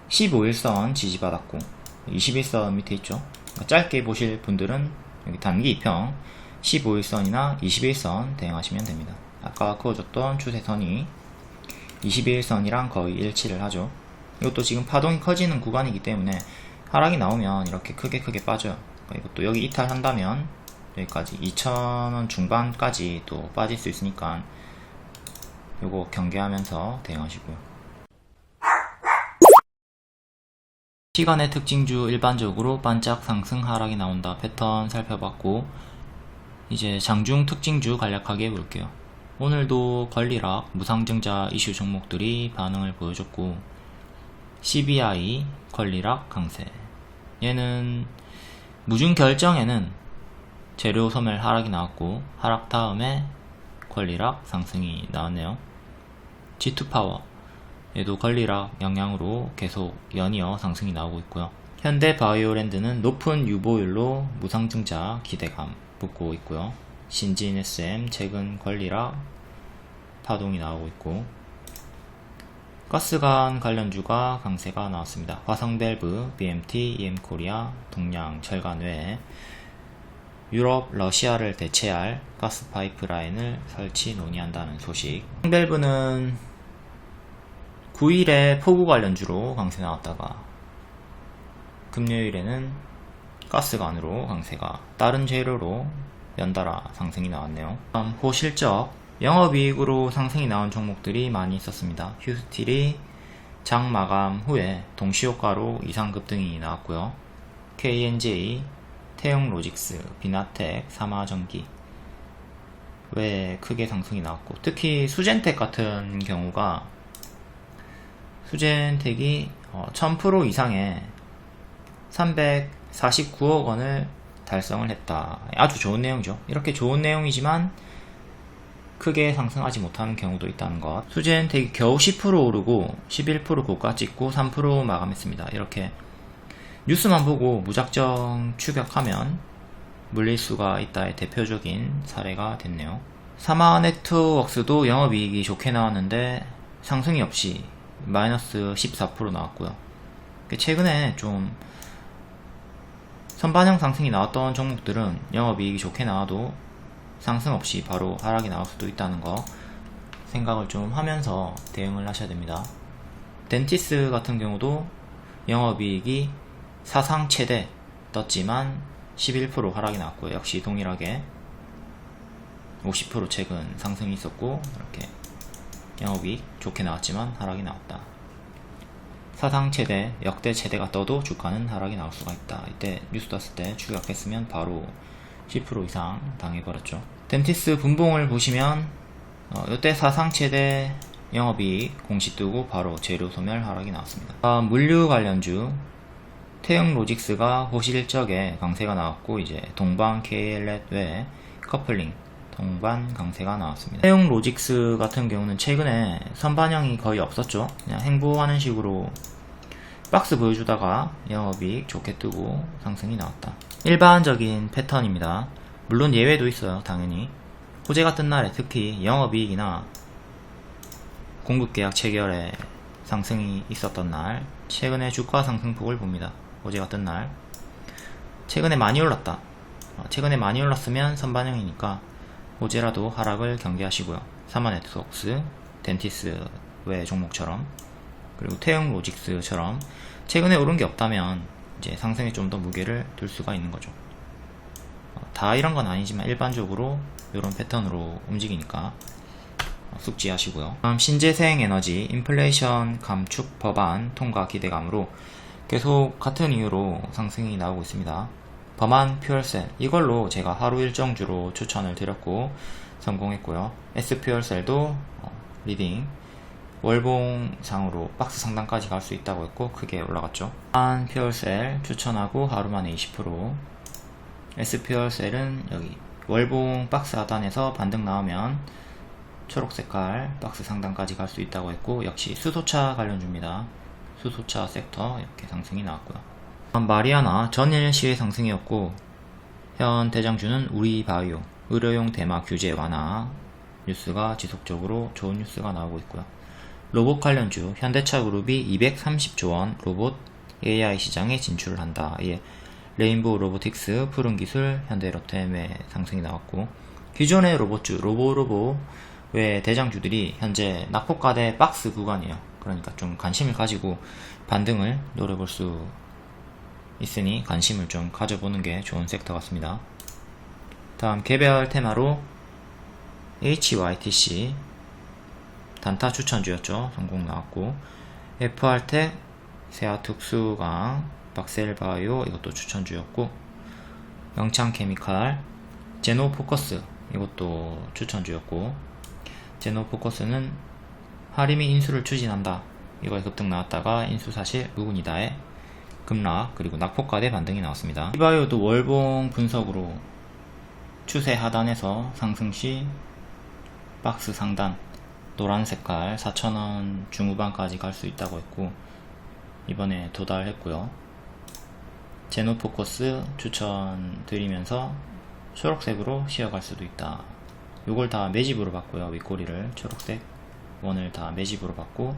15일선 지지받았고 21선 밑에 있죠. 그러니까 짧게 보실 분들은 여기 단기 이평 15일선이나 21선 대응하시면 됩니다. 아까 그어줬던 추세선이 21선이랑 거의 일치를 하죠. 이것도 지금 파동이 커지는 구간이기 때문에 하락이 나오면 이렇게 크게 빠져요. 그러니까 이것도 여기 이탈한다면 여기까지 2,000원 중반까지 또 빠질 수 있으니까 요거 경계하면서 대응하시고요. 시간의 특징주 일반적으로 반짝 상승 하락이 나온다 패턴 살펴봤고, 이제 장중 특징주 간략하게 볼게요. 오늘도 권리락, 무상증자 이슈 종목들이 반응을 보여줬고, CBI, 권리락 강세. 얘는 무중 결정에는 재료 소멸 하락이 나왔고, 하락 다음에 권리락 상승이 나왔네요. G2파워, 얘도 권리락 영향으로 계속 연이어 상승이 나오고 있고요. 현대바이오랜드는 높은 유보율로 무상증자 기대감 붙고 있고요. 신진SM 최근 권리락 파동이 나오고 있고, 가스관 관련주가 강세가 나왔습니다. 화성밸브, BMT, EM코리아, 동양 철강 외에 유럽, 러시아를 대체할 가스 파이프라인을 설치 논의한다는 소식. 화성밸브는 9일에 포구 관련주로 강세 나왔다가 금요일에는 가스관으로 강세가, 다른 재료로 연달아 상승이 나왔네요. 다음 호실적, 영업이익으로 상승이 나온 종목들이 많이 있었습니다. 휴스틸이 장 마감 후에 동시효과로 이상급등이 나왔고요. KNJ, 태영로직스, 비나텍, 삼화전기 외에 크게 상승이 나왔고, 특히 수젠텍 같은 경우가 수젠텍이 1000% 이상의 349억 원을 달성을 했다. 아주 좋은 내용이죠. 이렇게 좋은 내용이지만 크게 상승하지 못하는 경우도 있다는 것. 수젠텍이 겨우 10% 오르고 11% 고가 찍고 3% 마감했습니다. 이렇게 뉴스만 보고 무작정 추격하면 물릴 수가 있다의 대표적인 사례가 됐네요. 사마네트웍스도 영업이익이 좋게 나왔는데 상승이 없이 마이너스 14% 나왔고요. 최근에 좀 선반영 상승이 나왔던 종목들은 영업이익이 좋게 나와도 상승 없이 바로 하락이 나올 수도 있다는 거 생각을 좀 하면서 대응을 하셔야 됩니다. 덴티스 같은 경우도 영업이익이 사상 최대 떴지만 11% 하락이 나왔고요. 역시 동일하게 50% 최근 상승이 있었고, 이렇게 영업이익 좋게 나왔지만 하락이 나왔다. 사상 최대, 역대 최대가 떠도 주가는 하락이 나올 수가 있다. 이때 뉴스 떴을 때 추격했으면 바로 10% 이상 당해버렸죠. 덴티스 분봉을 보시면 이때 사상 최대 영업이익 공시 뜨고 바로 재료 소멸 하락이 나왔습니다. 물류 관련주 태영로직스가 호실적에 강세가 나왔고, 이제 동반 KL렛 외에 커플링 동반 강세가 나왔습니다. 태영로직스 같은 경우는 최근에 선반영이 거의 없었죠. 그냥 행보하는 식으로 박스 보여주다가 영업이익 좋게 뜨고 상승이 나왔다. 일반적인 패턴입니다. 물론 예외도 있어요. 당연히 호재 같은 날에 특히 영업이익이나 공급계약 체결에 상승이 있었던 날, 최근에 주가 상승폭을 봅니다. 호재 같은 날 최근에 많이 올랐다. 최근에 많이 올랐으면 선반영이니까 호재라도 하락을 경계하시고요. 사마네트웍스, 덴티스 외 종목처럼, 그리고 태영로직스처럼 최근에 오른 게 없다면 이제 상승에 좀 더 무게를 둘 수가 있는 거죠. 다 이런 건 아니지만 일반적으로 이런 패턴으로 움직이니까 숙지하시고요. 다음 신재생 에너지 인플레이션 감축 법안 통과 기대감으로 계속 같은 이유로 상승이 나오고 있습니다. 범한 퓨얼셀, 이걸로 제가 하루 일정주로 추천을 드렸고 성공했고요. S퓨얼셀도 리딩 월봉상으로 박스 상단까지 갈 수 있다고 했고 크게 올라갔죠. 범한 퓨얼셀 추천하고 하루 만에 20%, S퓨얼셀은 여기 월봉 박스 하단에서 반등 나오면 초록색깔 박스 상단까지 갈 수 있다고 했고, 역시 수소차 관련주입니다. 수소차 섹터 이렇게 상승이 나왔고요. 마리아나 전일 시외 상승이었고, 현 대장주는 우리바이오 의료용 대마 규제 완화 뉴스가 지속적으로 좋은 뉴스가 나오고 있고요. 로봇 관련주 현대차 그룹이 230조원 로봇 AI 시장에 진출을 한다. 예, 레인보우 로보틱스, 푸른기술, 현대로템의 상승이 나왔고, 기존의 로봇주 로보로보 외 대장주들이 현재 낙폭과대 박스 구간이에요. 그러니까 좀 관심을 가지고 반등을 노려볼 수 있으니 관심을 좀 가져보는 게 좋은 섹터 같습니다. 다음 개별 테마로 HYTC 단타 추천주였죠. 성공 나왔고, FR텍, 세아특수강, 박셀바이오 이것도 추천주였고, 영창케미칼, 제노포커스 이것도 추천주였고, 제노포커스는 하림이 인수를 추진한다. 이거에 급등 나왔다가 인수 사실 의문이다에 급락, 그리고 낙폭과대 반등이 나왔습니다. 이바이오도 월봉 분석으로 추세 하단에서 상승시 박스 상단 노란 색깔 4,000원 중후반까지 갈 수 있다고 했고 이번에 도달했고요. 제노포커스 추천드리면서 초록색으로 쉬어갈 수도 있다. 요걸 다 매집으로 봤고요. 윗꼬리를 초록색 원을 다 매집으로 봤고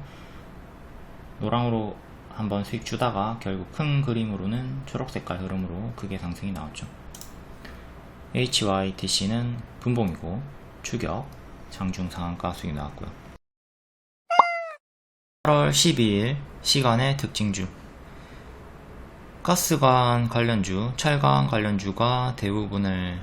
노랑으로 한번 수익 주다가 결국 큰 그림으로는 초록색깔 흐름으로 크게 상승이 나왔죠. HYTC는 분봉이고 추격 장중 상한가 수익 나왔고요. 8월 12일 시간의 특징주 가스관 관련주, 철강 관련주가 대부분을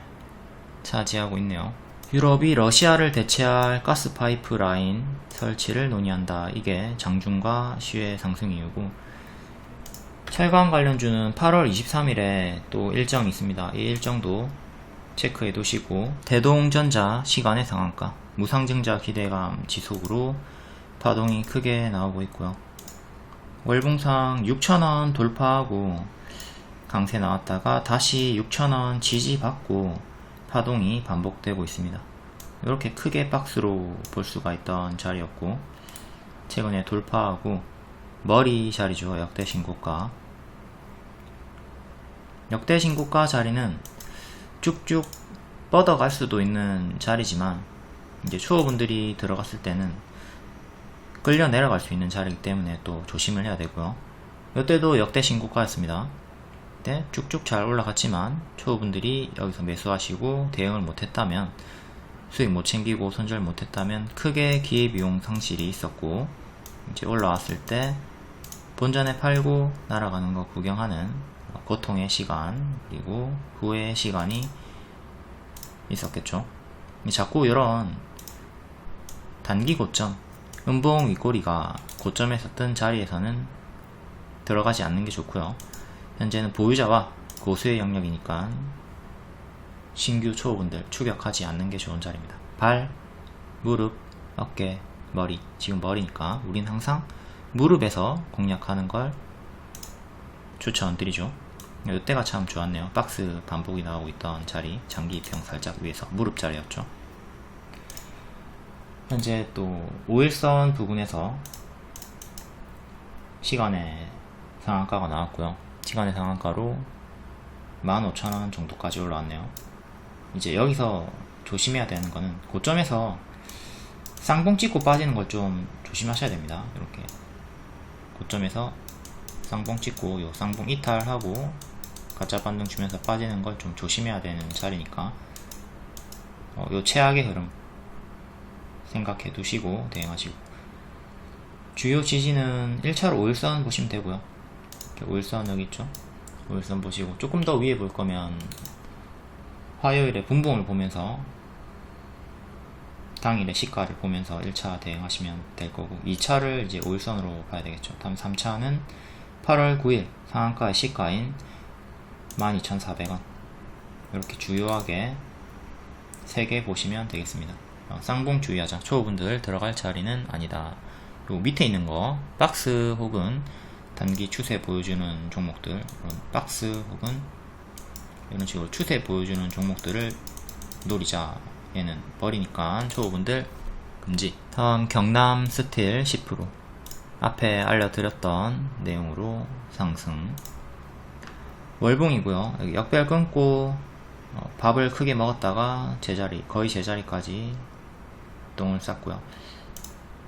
차지하고 있네요. 유럽이 러시아를 대체할 가스 파이프라인 설치를 논의한다. 이게 장중과 시외 상승 이유고, 철강 관련주는 8월 23일에 또 일정이 있습니다. 이 일정도 체크해 두시고, 대동전자 시간의 상한가, 무상증자 기대감 지속으로 파동이 크게 나오고 있고요. 월봉상 6,000원 돌파하고 강세 나왔다가 다시 6,000원 지지받고 파동이 반복되고 있습니다. 이렇게 크게 박스로 볼 수가 있던 자리였고, 최근에 돌파하고 머리 자리죠. 역대 신고가. 역대 신고가 자리는 쭉쭉 뻗어갈 수도 있는 자리지만 이제 초보분들이 들어갔을 때는 끌려 내려갈 수 있는 자리이기 때문에 또 조심을 해야 되고요. 이때도 역대 신고가였습니다. 네, 쭉쭉 잘 올라갔지만 초보분들이 여기서 매수하시고 대응을 못했다면, 수익 못 챙기고 손절 못했다면 크게 기회비용 상실이 있었고, 이제 올라왔을 때 본전에 팔고 날아가는 거 구경하는 고통의 시간, 그리고 후회의 시간이 있었겠죠. 자꾸 이런 단기 고점, 음봉 윗꼬리가 고점에서 뜬 자리에서는 들어가지 않는 게 좋고요. 현재는 보유자와 고수의 영역이니까 신규 초보분들 추격하지 않는 게 좋은 자리입니다. 발, 무릎, 어깨, 머리, 지금 머리니까 우린 항상 무릎에서 공략하는 걸 추천드리죠. 이때가 참 좋았네요. 박스 반복이 나오고 있던 자리, 장기 입형 살짝 위에서 무릎 자리였죠. 현재 또 5일선 부근에서 시간의 상한가가 나왔고요. 시간의 상한가로 15,000원 정도까지 올라왔네요. 이제 여기서 조심해야 되는 거는 고점에서 쌍봉 찍고 빠지는 걸 좀 조심하셔야 됩니다. 이렇게 고점에서 쌍봉 찍고 요 쌍봉 이탈하고 가짜 반등 주면서 빠지는 걸 좀 조심해야 되는 자리니까 요 최악의 흐름 생각해 두시고 대응하시고, 주요 지지는 1차로 5일선 보시면 되고요. 5일선 여기 있죠. 5일선 보시고 조금 더 위에 볼 거면 화요일에 분봉을 보면서 당일의 시가를 보면서 1차 대응하시면 될 거고, 2차를 이제 5일선으로 봐야 되겠죠. 다음 3차는 8월 9일 상한가의 시가인 12,400원. 이렇게 주요하게 3개 보시면 되겠습니다. 쌍봉 주의하자. 초보분들 들어갈 자리는 아니다. 요 밑에 있는 거 박스 혹은 단기 추세 보여주는 종목들, 이런 박스 혹은 이런 식으로 추세 보여주는 종목들을 노리자. 얘는 버리니까 초보분들 금지. 다음 경남 스틸 10%. 앞에 알려드렸던 내용으로 상승. 월봉이고요. 여기 역별 끊고 밥을 크게 먹었다가 제자리, 거의 제자리까지 똥을 쌌고요.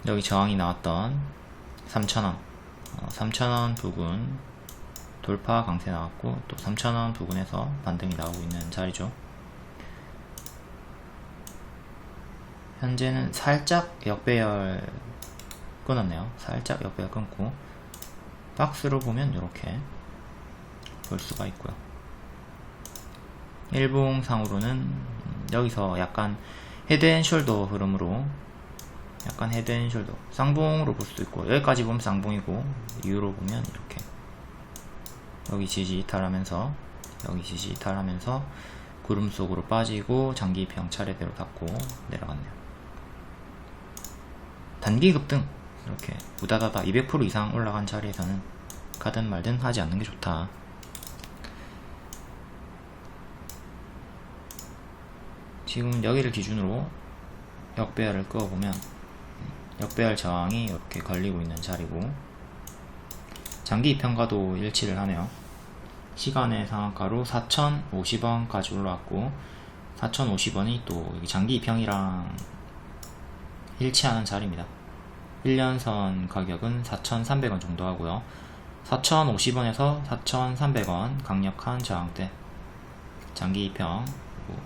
여기 저항이 나왔던 3,000원, 3,000원 부근 돌파 강세 나왔고, 또 3,000원 부근에서 반등이 나오고 있는 자리죠. 현재는 살짝 역배열 끊었네요. 살짝 역배열 끊고, 박스로 보면 이렇게 볼 수가 있고요. 일봉상으로는 여기서 약간 헤드앤숄더 흐름으로, 약간 헤드앤숄더 쌍봉으로 볼 수도 있고, 여기까지 보면 쌍봉이고, 이후로 보면 이렇게 여기 지지 이탈하면서, 여기 지지 이탈하면서 구름 속으로 빠지고 장기평 차례대로 닫고 내려갔네요. 단기 급등 이렇게 우다다다 200% 이상 올라간 자리에서는 가든 말든 하지 않는 게 좋다. 지금 여기를 기준으로 역배열을 끄어보면 역배열 저항이 이렇게 걸리고 있는 자리고, 장기 이평가도 일치를 하네요. 시간의 상한가로 4,050원까지 올라왔고, 4,050원이 또 여기 장기 이평이랑 일치하는 자리입니다. 1년선 가격은 4,300원 정도 하고요. 4,050원에서 4,300원 강력한 저항대, 장기 이평 그리고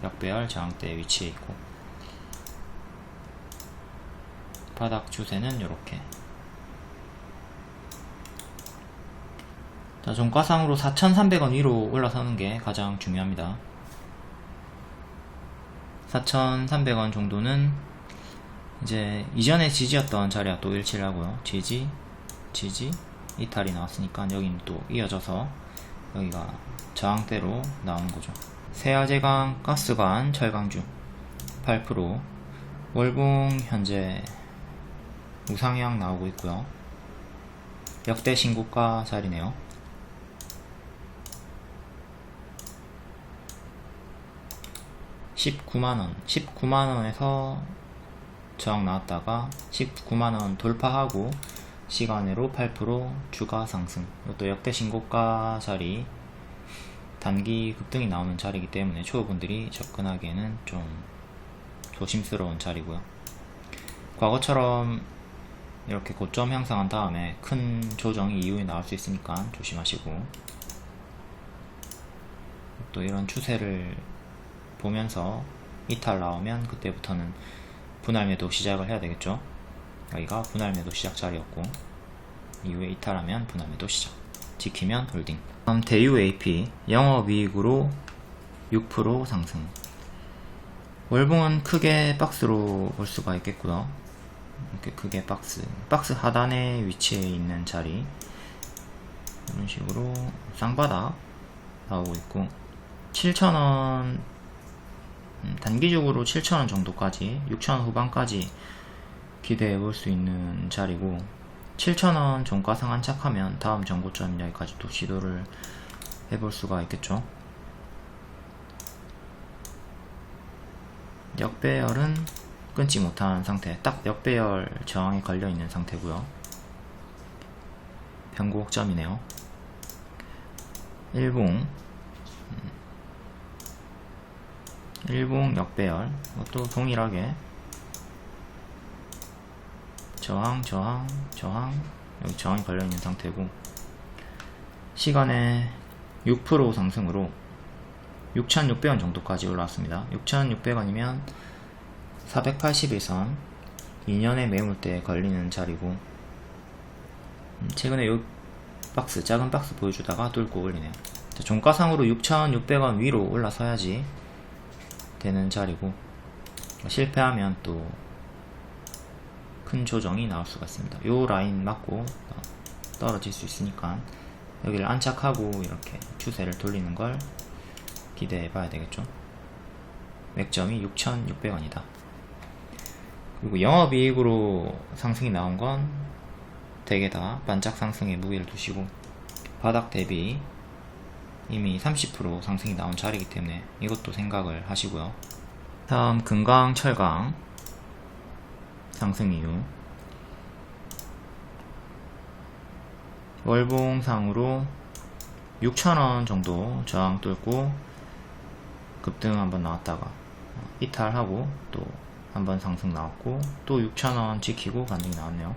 역배열 저항대에 위치해 있고, 바닥 추세는 이렇게. 자, 종가상으로 4,300원 위로 올라서는 게 가장 중요합니다. 4,300원 정도는 이제 이전에 지지였던 자리와 또 일치를 하고요. 지지, 이탈이 나왔으니까 여기는 또 이어져서 여기가 저항대로 나오는 거죠. 세아제강, 가스관, 철강주 8%. 월봉 현재 우상향 나오고 있고요. 역대 신고가 자리네요. $19만원에서 저항 나왔다가 19만원 돌파하고 시간으로 8% 추가 상승. 이것도 역대 신고가 자리, 단기 급등이 나오는 자리이기 때문에 초보분들이 접근하기에는 좀 조심스러운 자리고요. 과거처럼 이렇게 고점 형성한 다음에 큰 조정이 이후에 나올 수 있으니까 조심하시고, 또 이런 추세를 보면서 이탈 나오면 그때부터는 분할 매도 시작을 해야 되겠죠. 여기가 분할 매도 시작 자리였고, 이후에 이탈하면 분할 매도 시작, 지키면 홀딩. 다음 대유 AP 영업이익으로 6% 상승. 월봉은 크게 박스로 볼 수가 있겠고요. 이렇게 크게 박스 하단에 위치해 있는 자리, 이런 식으로 쌍바닥 나오고 있고, 7,000원 단기적으로 7,000원 정도까지, 6,000원 후반까지 기대해 볼 수 있는 자리고, 7,000원 종가상 안착하면 다음 정고점 여기까지 또 시도를 해볼 수가 있겠죠. 역배열은 끊지 못한 상태, 딱 역배열 저항에 걸려 있는 상태고요. 변곡점이네요. 일봉 역배열, 이것도 동일하게 저항, 여기 저항이 걸려있는 상태고, 시간에 6% 상승으로 6,600원 정도까지 올라왔습니다. 6,600원이면 481선 2년의 매물대에 걸리는 자리고, 최근에 요 박스, 작은 박스 보여주다가 뚫고 올리네요. 자, 종가상으로 6,600원 위로 올라서야지 되는 자리고, 실패하면 또 큰 조정이 나올 수가 있습니다. 요 라인 맞고 떨어질 수 있으니까 여기를 안착하고 이렇게 추세를 돌리는 걸 기대해 봐야 되겠죠. 맥점이 6,600원이다. 그리고 영업이익으로 상승이 나온 건 대개 다 반짝 상승에 무게를 두시고, 바닥 대비 이미 30% 상승이 나온 자리이기 때문에 이것도 생각을 하시고요. 다음 금강, 철강 상승 이유. 월봉상으로 6,000원 정도 저항 뚫고 급등 한번 나왔다가 이탈하고 또 한번 상승 나왔고 또 6,000원 지키고 반등이 나왔네요.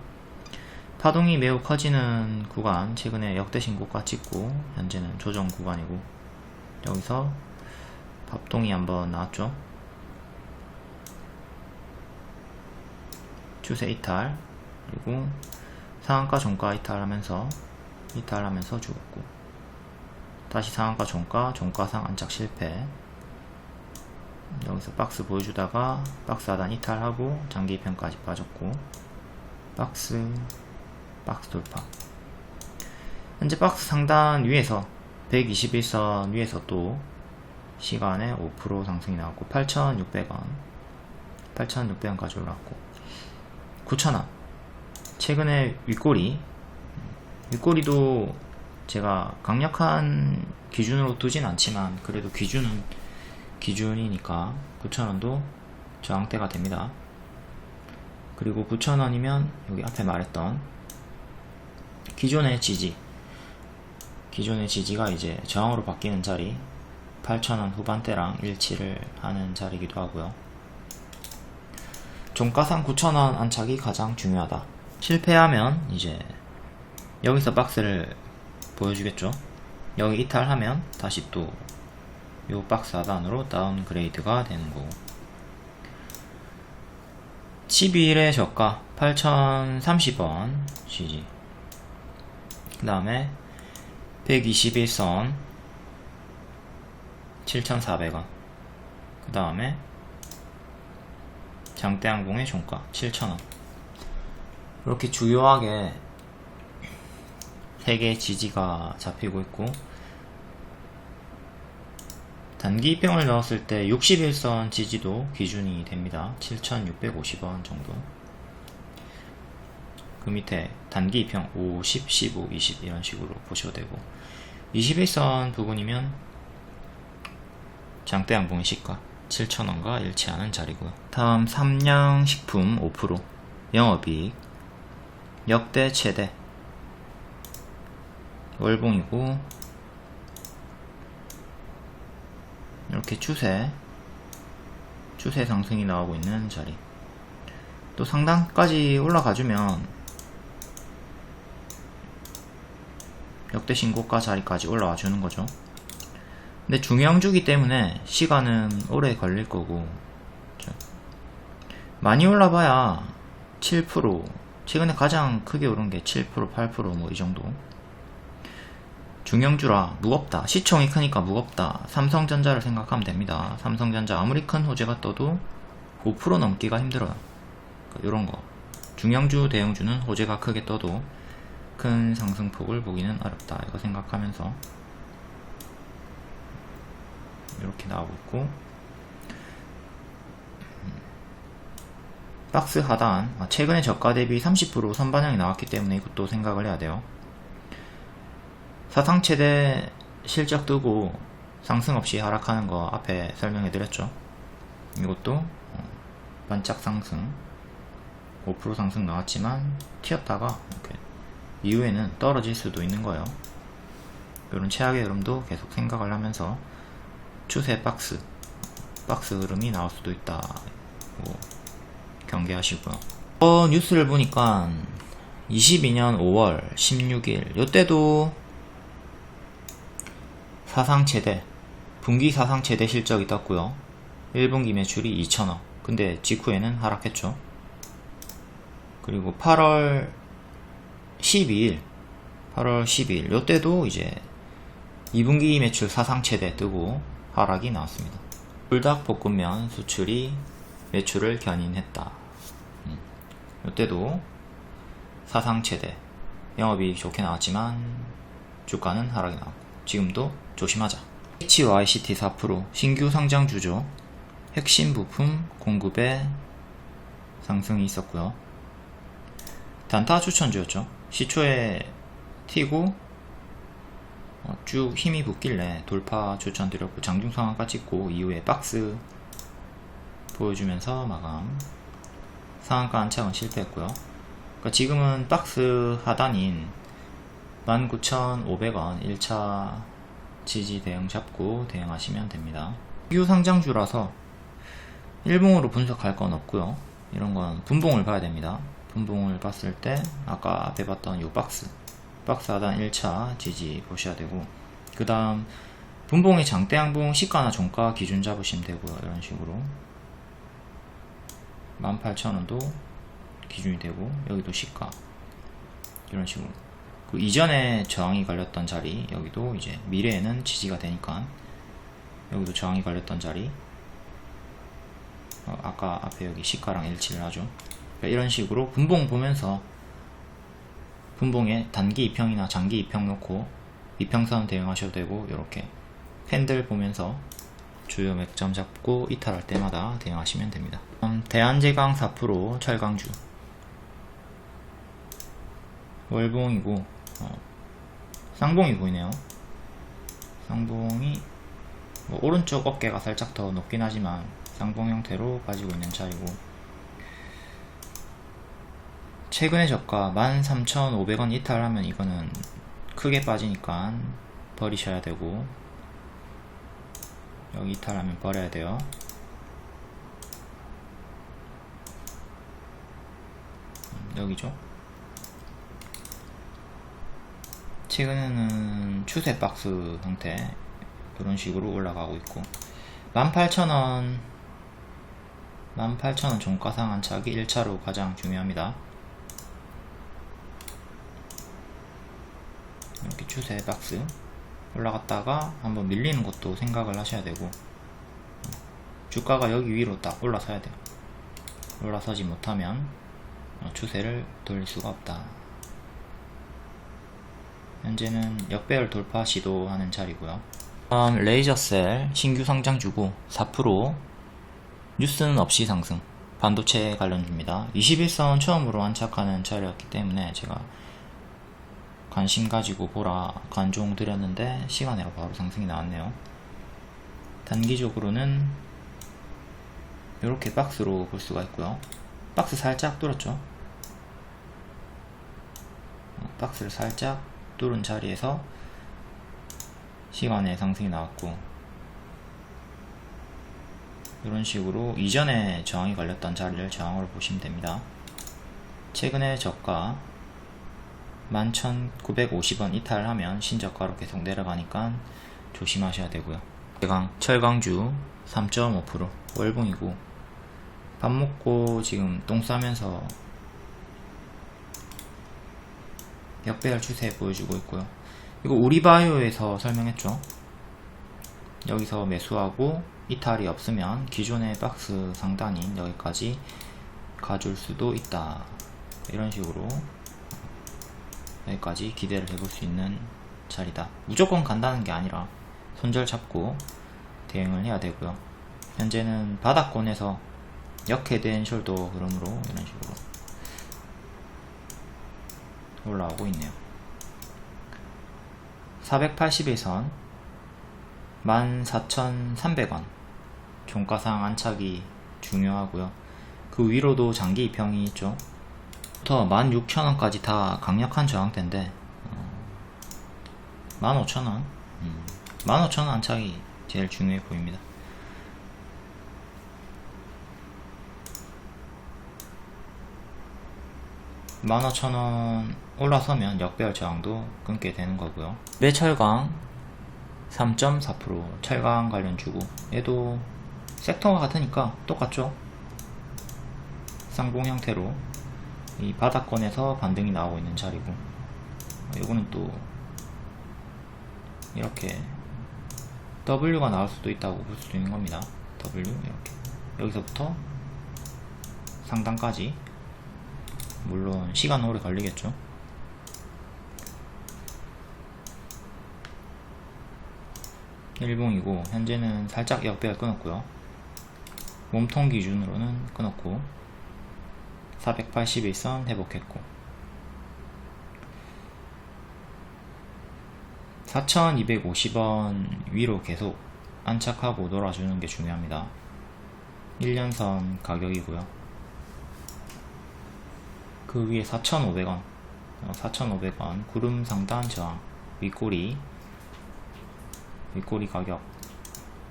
파동이 매우 커지는 구간, 최근에 역대 신고가 찍고 현재는 조정 구간이고, 여기서 밥동이 한번 나왔죠. 추세 이탈, 그리고 상한가 종가 이탈하면서 죽었고, 다시 상한가 종가상 안착 실패. 여기서 박스 보여주다가 박스 하단 이탈하고 장기 2편까지 빠졌고, 박스 돌파. 현재 박스 상단 위에서 121선 위에서 또 시간에 5% 상승이 나왔고 8,600원까지 올랐고 9,000원. 최근에 윗꼬리도 제가 강력한 기준으로 두진 않지만 그래도 기준이니까 9,000원도 저항대가 됩니다. 그리고 9,000원이면 여기 앞에 말했던 기존의 지지가 이제 저항으로 바뀌는 자리, 8,000원 후반대랑 일치를 하는 자리이기도 하고요. 종가상 9,000원 안착이 가장 중요하다. 실패하면 이제 여기서 박스를 보여주겠죠. 여기 이탈하면 다시 또 요 박스 하단으로 다운그레이드가 되는 거고, 12일의 저가 8,030원 지지, 그 다음에 121선 7,400원, 그 다음에 장대항공의 종가 7,000원. 이렇게 주요하게 3개의 지지가 잡히고 있고, 단기 입형을 넣었을 때 61선 지지도 기준이 됩니다. 7,650원 정도. 그 밑에 단기 입형 50, 15, 20 이런 식으로 보셔도 되고, 21선 부분이면 장대항공의 시가 7,000원과 일치하는 자리고요. 다음 삼양식품 5% 영업이익 역대 최대, 월봉이고 이렇게 추세 상승이 나오고 있는 자리. 또 상단까지 올라가주면 역대 신고가 자리까지 올라와 주는 거죠. 근데 중형주기 때문에 시간은 오래 걸릴 거고, 많이 올라봐야 7%, 최근에 가장 크게 오른 게 7%, 8% 뭐 이 정도. 중형주라 무겁다, 시총이 크니까 무겁다, 삼성전자를 생각하면 됩니다. 삼성전자 아무리 큰 호재가 떠도 5% 넘기가 힘들어요. 요런 거, 중형주 대형주는 호재가 크게 떠도 큰 상승폭을 보기는 어렵다, 이거 생각하면서 이렇게 나오고 있고, 박스 하단, 최근에 저가 대비 30% 선반영이 나왔기 때문에 이것도 생각을 해야 돼요. 사상 최대 실적 뜨고 상승 없이 하락하는 거 앞에 설명해 드렸죠. 이것도 반짝 상승 5% 상승 나왔지만 튀었다가 이렇게 이후에는 떨어질 수도 있는 거예요. 이런 최악의 흐름도 계속 생각을 하면서 추세 박스 흐름이 나올 수도 있다, 경계하시고요. 뉴스를 보니까 22년 5월 16일 요때도 사상 최대, 분기 사상 최대 실적이 떴고요. 1분기 매출이 2,000억. 근데 직후에는 하락했죠. 그리고 8월 12일 요때도 이제 2분기 매출 사상 최대 뜨고 하락이 나왔습니다. 불닭볶음면 수출이 매출을 견인했다. 이때도 사상 최대, 영업이익 좋게 나왔지만 주가는 하락이 나왔고, 지금도 조심하자. HYCT 4% 신규 상장주죠. 핵심 부품 공급에 상승이 있었고요. 단타 추천주였죠. 시초에 튀고 쭉 힘이 붙길래 돌파 추천드렸고, 장중 상한가 찍고 이후에 박스 보여주면서 마감. 상한가 안착은 실패했고요. 그러니까 지금은 박스 하단인 19,500원 1차 지지 대응 잡고 대응하시면 됩니다. 신규 상장주라서 일봉으로 분석할 건 없고요. 이런 건 분봉을 봐야 됩니다. 분봉을 봤을 때 아까 앞에 봤던 이 박스 하단 1차 지지 보셔야 되고, 그 다음 분봉의 장대 양봉 시가나 종가 기준 잡으시면 되고요. 이런 식으로 18,000원도 기준이 되고, 여기도 시가 이런 식으로. 그 이전에 저항이 걸렸던 자리, 여기도 이제 미래에는 지지가 되니까 여기도 저항이 걸렸던 자리, 아까 앞에 여기 시가랑 일치를 하죠. 그러니까 이런 식으로 분봉 보면서 분봉에 단기 2평이나 장기 2평 놓고 이평선 대응하셔도 되고, 이렇게 캔들 보면서 주요 맥점 잡고 이탈할 때마다 대응하시면 됩니다. 대한제강 4% 철강주 월봉이고, 쌍봉이 보이네요. 쌍봉이 뭐 오른쪽 어깨가 살짝 더 높긴 하지만 쌍봉 형태로 빠지고 있는 차이고, 최근의 저가 13,500원 이탈하면 이거는 크게 빠지니까 버리셔야 되고, 여기 이탈하면 버려야 돼요. 여기죠. 최근에는 추세 박스 형태 이런 식으로 올라가고 있고, 18,000원 종가상 안착이 1차로 가장 중요합니다. 이렇게 추세 박스 올라갔다가 한번 밀리는 것도 생각을 하셔야 되고, 주가가 여기 위로 딱 올라서야 돼요. 올라서지 못하면 추세를 돌릴 수가 없다. 현재는 역배열 돌파 시도하는 자리고요. 레이저셀 신규 상장주고 4% 뉴스는 없이 상승, 반도체 관련주입니다. 21선 처음으로 안착하는 자리였기 때문에 제가 관심 가지고 보라 관종 드렸는데 시간으로 바로 상승이 나왔네요. 단기적으로는 이렇게 박스로 볼 수가 있고요. 박스 살짝 뚫었죠. 박스를 살짝 뚫은 자리에서 시간에 상승이 나왔고, 이런 식으로 이전에 저항이 걸렸던 자리를 저항으로 보시면 됩니다. 최근에 저가 11,950원 이탈하면 신저가로 계속 내려가니까 조심하셔야 되고요. 철강주 3.5% 월봉이고, 밥 먹고 지금 똥 싸면서 역배열 추세 보여주고 있고요. 이거 우리바이오에서 설명했죠. 여기서 매수하고 이탈이 없으면 기존의 박스 상단인 여기까지 가줄 수도 있다. 이런 식으로 여기까지 기대를 해볼 수 있는 자리다. 무조건 간다는 게 아니라 손절 잡고 대응을 해야 되고요. 현재는 바닥권에서 역해된 숄더 흐름으로 이런 식으로 올라오고 있네요. 481선 14,300원 종가상 안착이 중요하고요. 그 위로도 장기 2평이 있죠. 부터 16,000원까지 다 강력한 저항대인데 15,000원 15,000원 안착이 제일 중요해 보입니다. 15,000원 올라서면 역배열 저항도 끊게 되는 거고요. 매철강 3.4% 철강 관련 주고, 얘도 섹터가 같으니까 똑같죠. 쌍봉 형태로 이 바닥권에서 반등이 나오고 있는 자리고, 이거는 또 이렇게 W가 나올 수도 있다고 볼 수 있는 겁니다. W 이렇게 여기서부터 상단까지. 물론 시간은 오래 걸리겠죠. 일봉이고 현재는 살짝 역배열 끊었고요. 몸통 기준으로는 끊었고 481선 회복했고 4250원 위로 계속 안착하고 놀아주는 게 중요합니다. 1년선 가격이고요. 그 위에 4,500원 4,500원 구름 상단 저항 윗꼬리 가격,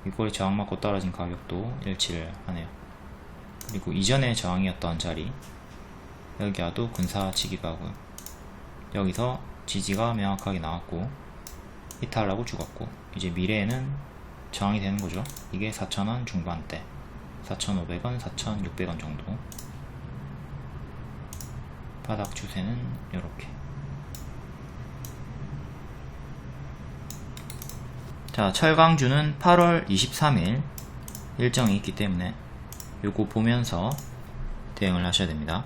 윗꼬리 저항 맞고 떨어진 가격도 일치를 하네요. 그리고 이전에 저항이었던 자리, 여기와도 근사치기도 하고요. 여기서 지지가 명확하게 나왔고 이탈하고 죽었고, 이제 미래에는 저항이 되는 거죠. 이게 4,000원 중반대, 4,500원, 4,600원 정도. 바닥 추세는 이렇게. 자, 철강주는 8월 23일 일정이 있기 때문에 요거 보면서 대응을 하셔야 됩니다.